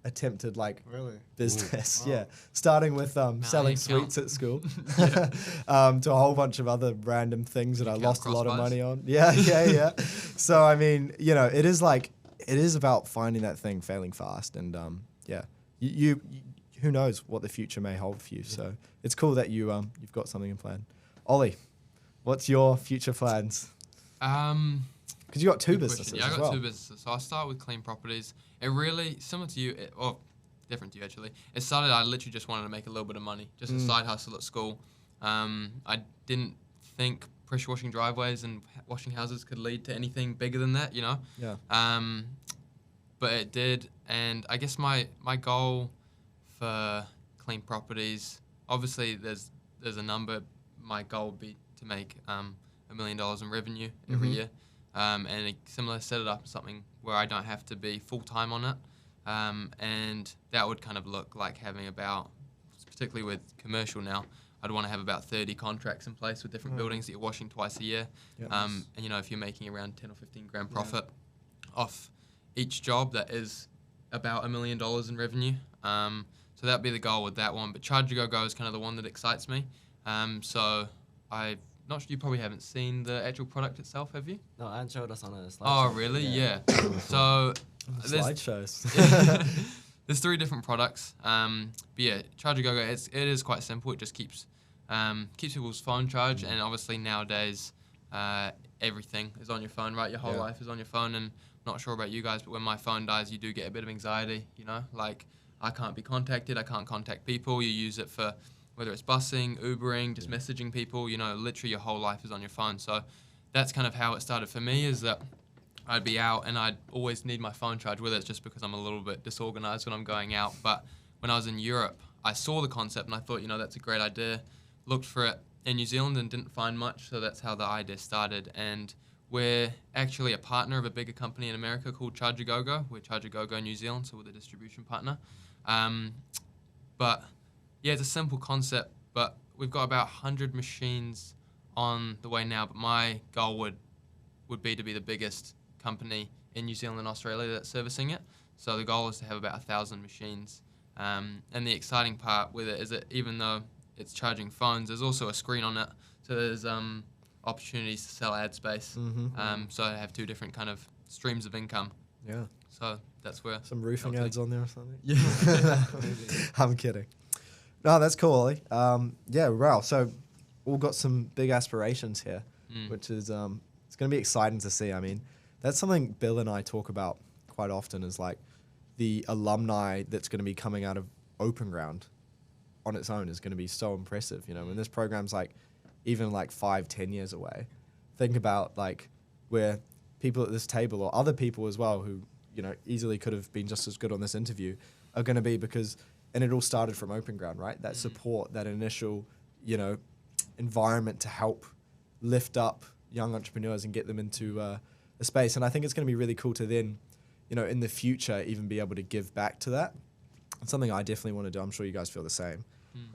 attempted Really? business. Wow. Yeah, starting with selling you sweets count. at school, to a whole bunch of other random things that You I count lost a lot of crossbuys? money on. Yeah. So I mean, it is about finding that thing, failing fast, and you who knows what the future may hold for you. So it's cool that you've got something in plan. Ollie, what's your future plans? Because you got two Good businesses question. Yeah, I as got well. 2 businesses. So I'll start with Clean Properties. It really, similar to you, or different to you actually, it started, I literally just wanted to make a little bit of money, just a side hustle at school. I didn't think pressure washing driveways and washing houses could lead to anything bigger than that, Yeah. But it did, and I guess my goal for Clean Properties, obviously there's a number. My goal would be to make $1 million in revenue every year, and similar, set it up as something where I don't have to be full time on it, and that would kind of look like having about, particularly with commercial now, I'd want to have about 30 contracts in place with different buildings that you're washing twice a year, Yep. and if you're making around 10 or 15 grand profit off each job, that is about $1 million in revenue. So that'd be the goal with that one. But ChargerGoGo is kind of the one that excites me. So I'm not sure, you probably haven't seen the actual product itself, have you? No, Anne showed us on a slideshow. Oh, really? Yeah. So Slideshows. there's 3 different products. But yeah, ChargerGoGo, it is quite simple. It just keeps people's phone charged, and obviously nowadays everything is on your phone, right? Your whole life is on your phone, and I'm not sure about you guys, but when my phone dies, you do get a bit of anxiety, you know? Like, I can't be contacted, I can't contact people. You use it for whether it's busing, Ubering, just messaging people, you know, literally your whole life is on your phone. So that's kind of how it started for me, is that I'd be out and I'd always need my phone charged, whether it's just because I'm a little bit disorganized when I'm going out. But when I was in Europe, I saw the concept and I thought, you know, that's a great idea. Looked for it in New Zealand and didn't find much, so that's how the idea started. And we're actually a partner of a bigger company in America called ChargerGoGo. We're ChargerGoGo New Zealand, so we're the distribution partner. But yeah, it's a simple concept, but we've got about 100 machines on the way now. But my goal would be to be the biggest company in New Zealand and Australia that's servicing it. So the goal is to have about 1,000 machines. And the exciting part with it is that even though it's charging phones, there's also a screen on it. So there's opportunities to sell ad space. So I have 2 different kind of streams of income. Yeah. So that's where... Some roofing ads on there or something? Yeah. I'm kidding. No, that's cool, Ollie. Yeah, wow. So all got some big aspirations here, which is it's going to be exciting to see. I mean, that's something Bill and I talk about quite often, is like the alumni that's going to be coming out of Openground on its own is going to be so impressive. You know, when this program's like even like 5-10 years away, think about like where people at this table or other people as well who, you know, easily could have been just as good on this interview are going to be, because, and it all started from Openground, right? That support, that initial, you know, environment to help lift up young entrepreneurs and get them into a space. And I think it's going to be really cool to then, you know, in the future, even be able to give back to that. It's something I definitely want to do. I'm sure you guys feel the same.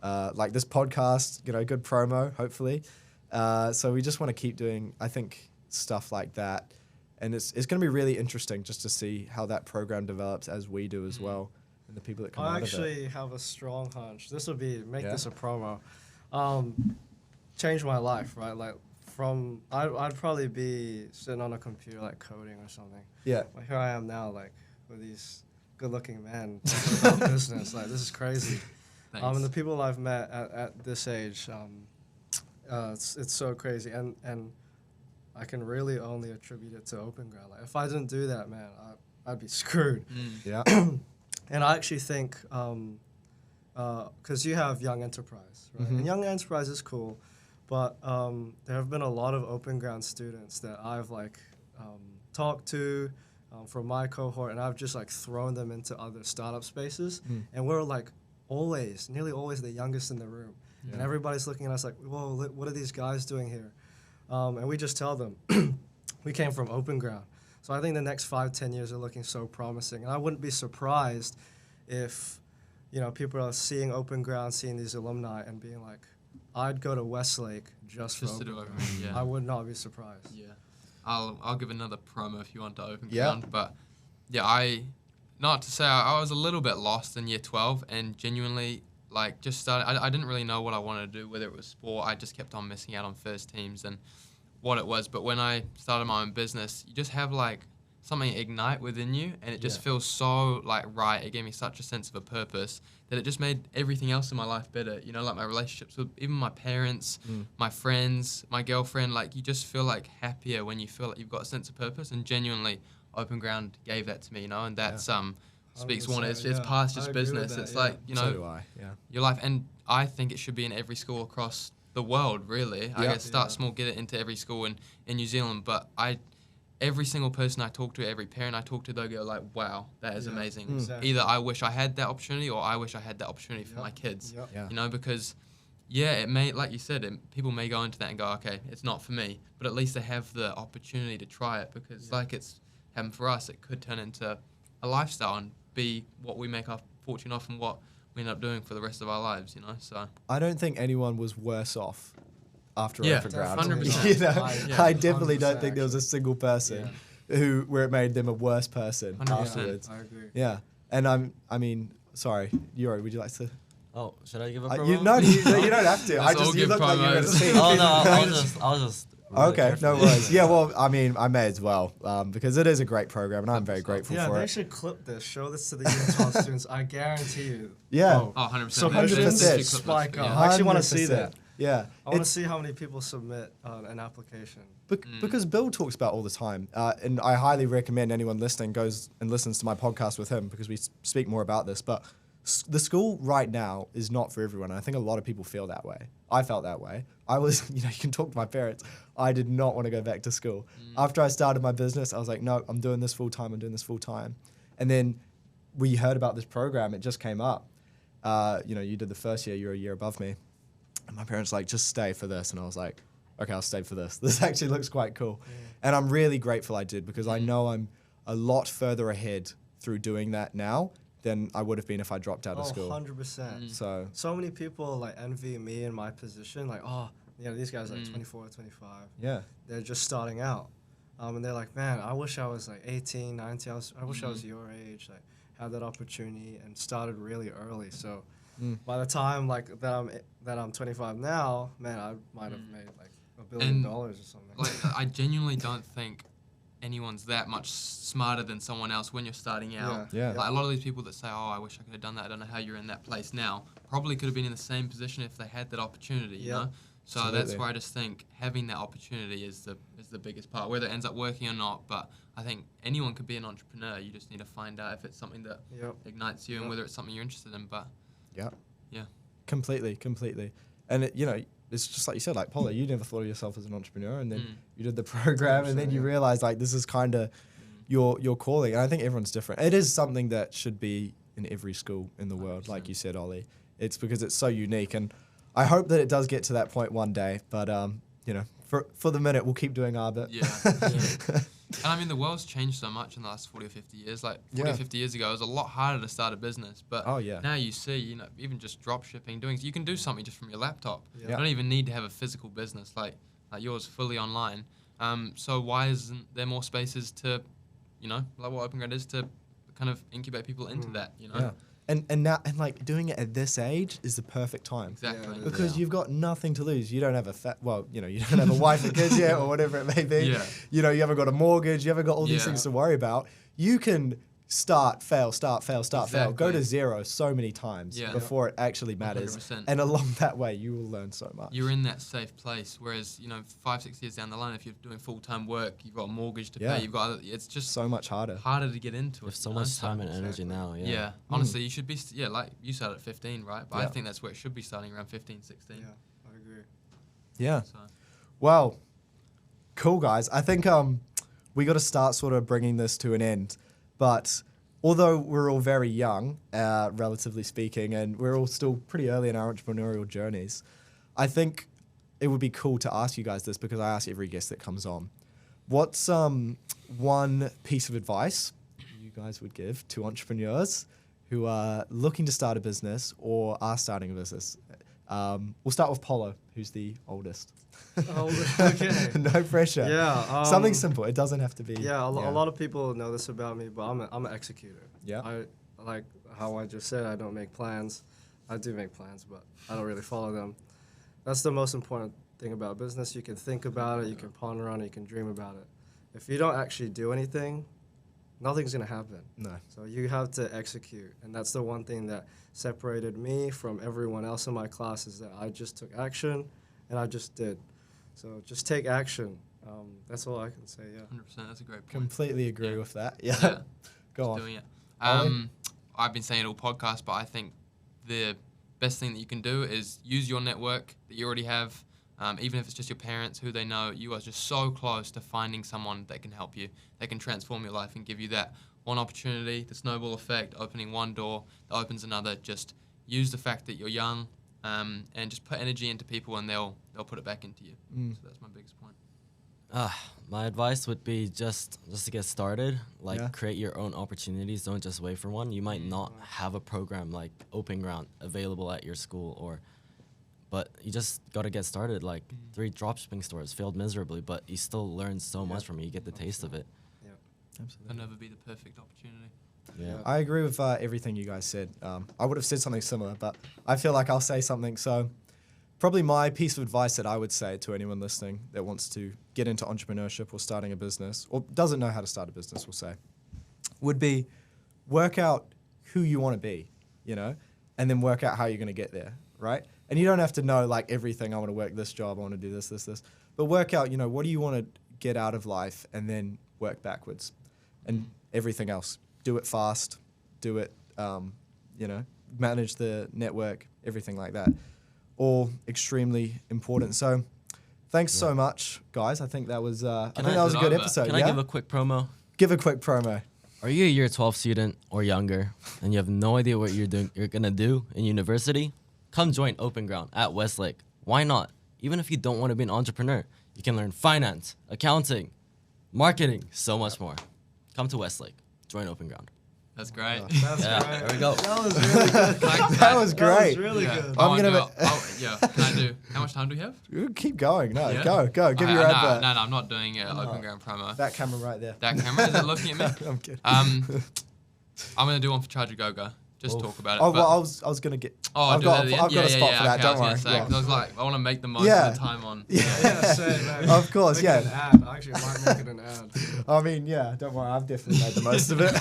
Like this podcast, you know, good promo, hopefully. So we just want to keep doing, I think, stuff like that. And it's going to be really interesting just to see how that program develops as we do as well, and the people that come out of it. I actually have a strong hunch. This will be, make this a promo. Change my life, right? Like I'd probably be sitting on a computer like coding or something. Yeah. But here I am now, like with these good-looking men talking about business. Like, this is crazy. And the people I've met at this age, it's so crazy. And I can really only attribute it to Openground. Like, if I didn't do that, man, I'd be screwed. Yeah. And I actually think, because you have Young Enterprise, right? And Young Enterprise is cool, but there have been a lot of Openground students that I've like talked to from my cohort, and I've just like thrown them into other startup spaces, and we're like nearly always the youngest in the room, and everybody's looking at us like, whoa, what are these guys doing here? And we just tell them, we came from Openground. So I think the next 5-10 years are looking so promising. And I wouldn't be surprised if, you know, people are seeing Openground, seeing these alumni and being like, I'd go to Westlake just for to do Openground. Openground, yeah. I would not be surprised. Yeah. I'll give another promo if you want to Openground. Yeah. But yeah, not to say I was a little bit lost in year 12 and genuinely like just started. I didn't really know what I wanted to do, whether it was sport. I just kept on missing out on first teams and what it was. But when I started my own business, you just have like something ignite within you, and it just feels so like right. It gave me such a sense of a purpose that it just made everything else in my life better. You know, like my relationships with even my parents, my friends, my girlfriend. Like, you just feel like happier when you feel like you've got a sense of purpose. And genuinely, Openground gave that to me. You know, and that's speaks one. It's past just business. It's like, you know, so do I. Yeah. your life. And I think it should be in every school across the world, really. I guess start small, get it into every school in New Zealand. But every single person I talk to, every parent I talk to, they'll go like, wow, that is amazing. Exactly. Either I wish I had that opportunity, or I wish I had that opportunity for my kids. You know, because it may, like you said, people may go into that and go, okay, it's not for me, but at least they have the opportunity to try it, because like it's happened for us, it could turn into a lifestyle and be what we make our fortune off and what we end up doing for the rest of our lives, you know. So I don't think anyone was worse off after Yeah, Openground. 100%. You know, I definitely don't think there was a single person where it made them a worse person 100%. afterwards. I agree. Yeah, and I mean, Sorry, Yuro, would you like to? Oh, should I give a You, promo? no, you don't have to. Let's all You give look like you were going to promos. speak. Oh no, I'll just. really Okay, no carefully- worries. Yeah, well, I mean, I may as well because it is a great program, and I'm very grateful Yeah, for they it. should clip this, show this to the Utah students. I guarantee you. Yeah. Bro, Oh, 100%. submissions 100%. spike up. Yeah. I actually want to see that. Yeah. I want to It's see how many people submit an application. because Bill talks about all the time, and I highly recommend anyone listening goes and listens to my podcast with him because we speak more about this. But the school right now is not for everyone. And I think a lot of people feel that way. I felt that way. I was, you can talk to my parents. I did not want to go back to school. After I started my business, I was like, no, I'm doing this full time. I'm doing this full time. And then we heard about this program. It just came up. You did the first year. You're a year above me. And my parents were like, just stay for this. And I was like, okay, I'll stay for this. This actually looks quite cool. Yeah. And I'm really grateful I did because I know I'm a lot further ahead through doing that now than I would have been if I dropped out of school. 100%. So many people like envy me in my position. Like, these guys are like 24, 25. yeah, They're just starting out. And they're like, man, I wish I was like 18, 19. I wish I was your age, like had that opportunity and started really early. So by the time like that I'm 25 now, man, I might have made like $1 billion or something. Like, I genuinely don't think anyone's that much smarter than someone else when you're starting out. Yeah. Like a lot of these people that say, "Oh, I wish I could have done that. I don't know how you're in that place now." Probably could have been in the same position if they had that opportunity. You know. So Absolutely. that's where I just think having that opportunity is the biggest part, whether it ends up working or not. But I think anyone could be an entrepreneur. You just need to find out if it's something that ignites you and whether it's something you're interested in. But yeah, completely. And it's just like you said, like Polo, you never thought of yourself as an entrepreneur, and then you did the program, and then you realized like this is kind of your calling. And I think everyone's different. It is something that should be in every school in the world, 100%. like you said, Ollie. It's because it's so unique, and I hope that it does get to that point one day. But for the minute, we'll keep doing our bit. Yeah. And I mean, the world's changed so much in the last 40 or 50 years. Like 40 or 50 years ago, it was a lot harder to start a business. But now you see, even just drop shipping, you can do something just from your laptop. Yeah. You don't even need to have a physical business like yours, fully online. So why isn't there more spaces to, like what Openground is, to kind of incubate people into that, Yeah. And now doing it at this age is the perfect time. Exactly. Because you've got nothing to lose. You don't have you don't have a wife and kids yet or whatever it may be. Yeah. You haven't got a mortgage. You haven't got all these things to worry about. You can start, fail. Go to zero so many times before it actually matters. 100%. And along that way, you will learn so much. You're in that safe place. Whereas, 5-6 years down the line, if you're doing full-time work, you've got a mortgage to pay. It's just so much harder. Harder to get into You it. have so much time and energy now. Yeah, honestly, you should be, like you started at 15, right? But I think that's where it should be starting, around 15, 16. Yeah, I agree. Yeah. So. Well, cool, guys. I think we got to start sort of bringing this to an end. But although we're all very young, relatively speaking, and we're all still pretty early in our entrepreneurial journeys, I think it would be cool to ask you guys this because I ask every guest that comes on. What's one piece of advice you guys would give to entrepreneurs who are looking to start a business or are starting a business? We'll start with Polo, who's the oldest. Okay. No pressure. Yeah. Something simple. It doesn't have to be. Yeah, a lot of people know this about me, but I'm an executor. Yeah. I like how I just said, I don't make plans. I do make plans, but I don't really follow them. That's the most important thing about business. You can think about it, you can ponder on it, you can dream about it. If you don't actually do anything, nothing's going to happen. No. So you have to execute. And that's the one thing that separated me from everyone else in my class is that I just took action and I just did. So just take action. That's all I can say, yeah. 100%, that's a great point. Completely agree with that. Yeah. Go Just on. doing it. Ollie? I've been saying it all podcast, but I think the best thing that you can do is use your network that you already have. Even if it's just your parents, who they know, you are just so close to finding someone that can help you, that can transform your life and give you that one opportunity, the snowball effect, opening one door that opens another. Just use the fact that you're young and just put energy into people and they'll put it back into you. So that's my biggest point. My advice would be just to get started, create your own opportunities. Don't just wait for one. You might not have a program like Openground available at your school but you just got to get started. 3 dropshipping stores failed miserably, but you still learn so much from it. You get the taste of it. Yeah. Absolutely. There'll never be the perfect opportunity. Yeah. I agree with everything you guys said. I would have said something similar, but I feel like I'll say something. So probably my piece of advice that I would say to anyone listening that wants to get into entrepreneurship or starting a business or doesn't know how to start a business, we'll say, would be work out who you want to be, you know, and then work out how you're going to get there, right? And you don't have to know like everything. I want to work this job. I want to do this, but work out, you know, what do you want to get out of life and then work backwards and everything else. Do it fast, do it, you know, manage the network, everything like that. All extremely important. So thanks so much, guys. I think that was, I think that was a good episode. Can I give a quick promo? Give a quick promo. Are you a year 12 student or younger and you have no idea what you're going to do in university? Come join Openground at Westlake. Why not? Even if you don't want to be an entrepreneur, you can learn finance, accounting, marketing, so much more. Come to Westlake. Join Openground. That's great. That's great. There we go. That was really good. That was That great. was really Yeah. good. I'm gonna. Yeah. Can I do? How much time do we have? Keep going. No, Yeah. go. Give your advert. No, I'm not doing an Openground promo. That camera right there. That camera is it looking at me? I'm kidding. I'm gonna do one for ChargerGoGo. Just talk about it. Oh, but- well, I was gonna get. Oh, I've do got, that at the I've end? got a spot for that. Okay, Don't worry. I was gonna say, 'cause I was like, I want to make the most Yeah. of the time on. Yeah, same, man. Of course, Make yeah. it an ad. Actually, I might make it an ad. I mean, yeah. Don't worry. I've definitely made the most of it.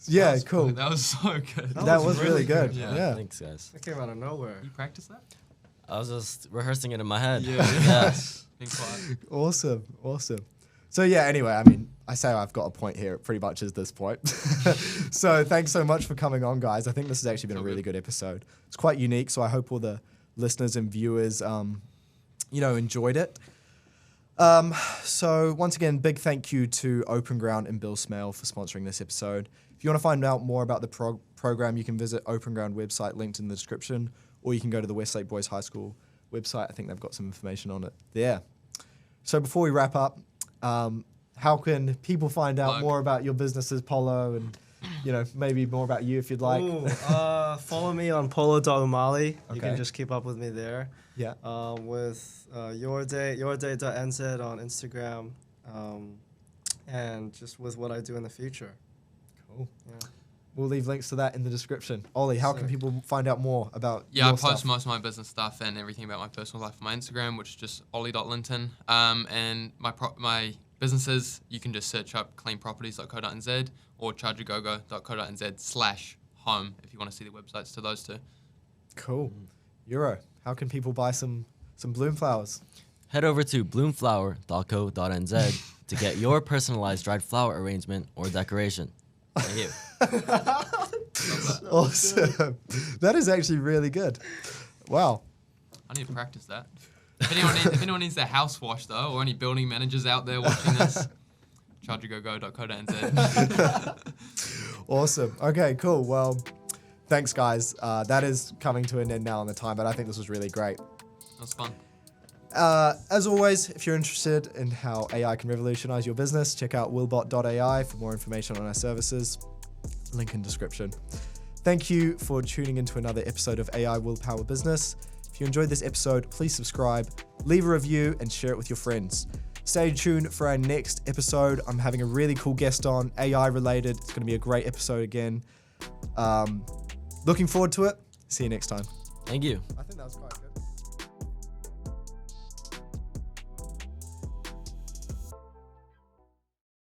Yeah, cool. That was so good. That was really good. Yeah. Yeah. Thanks, guys. That came out of nowhere. You practice that? I was just rehearsing it in my head. Yeah. Being quiet. Awesome. So yeah, anyway, I mean, I say I've got a point here. It pretty much is this point. So thanks so much for coming on, guys. I think this has actually been a really good episode. It's quite unique, so I hope all the listeners and viewers, you know, enjoyed it. So once again, big thank you to Openground and Bill Smale for sponsoring this episode. If you want to find out more about the program, you can visit Openground website linked in the description, or you can go to the Westlake Boys High School website. I think they've got some information on it there. So before we wrap up, how can people find out more about your businesses, Polo, and you know, maybe more about you if you'd like? Ooh, follow me on polo.umali. You Okay. can just keep up with me there. Yeah. With YourDate, YourDate.nz on Instagram, and just with what I do in the future. Cool. Yeah. We'll leave links to that in the description. Ollie, how can Sick. people find out more about Yeah, I your post stuff? most of my business stuff and everything about my personal life on my Instagram, which is just ollie.linton. And my businesses, you can just search up cleanproperties.co.nz or chargergogo.co.nz/home if you want to see the websites to those two. Cool. Yuro, how can people buy some Bloomflowers? Head over to bloomflower.co.nz to get your personalized dried flower arrangement or decoration. Thank you. Awesome. That is actually really good. Wow. I need to practice that. If anyone needs their house washed though, or any building managers out there watching this, chargergogo.co.nz. Awesome. Okay, cool. Well, thanks, guys. That is coming to an end now on the time, but I think this was really great. That was fun. As always, if you're interested in how AI can revolutionize your business, check out willbot.ai for more information on our services. Link in description. Thank you for tuning into another episode of AI Will Power Business. If you enjoyed this episode, please subscribe, leave a review, and share it with your friends. Stay tuned for our next episode. I'm having a really cool guest on, AI related. It's going to be a great episode again. Looking forward to it. See you next time. Thank you. I think that was quite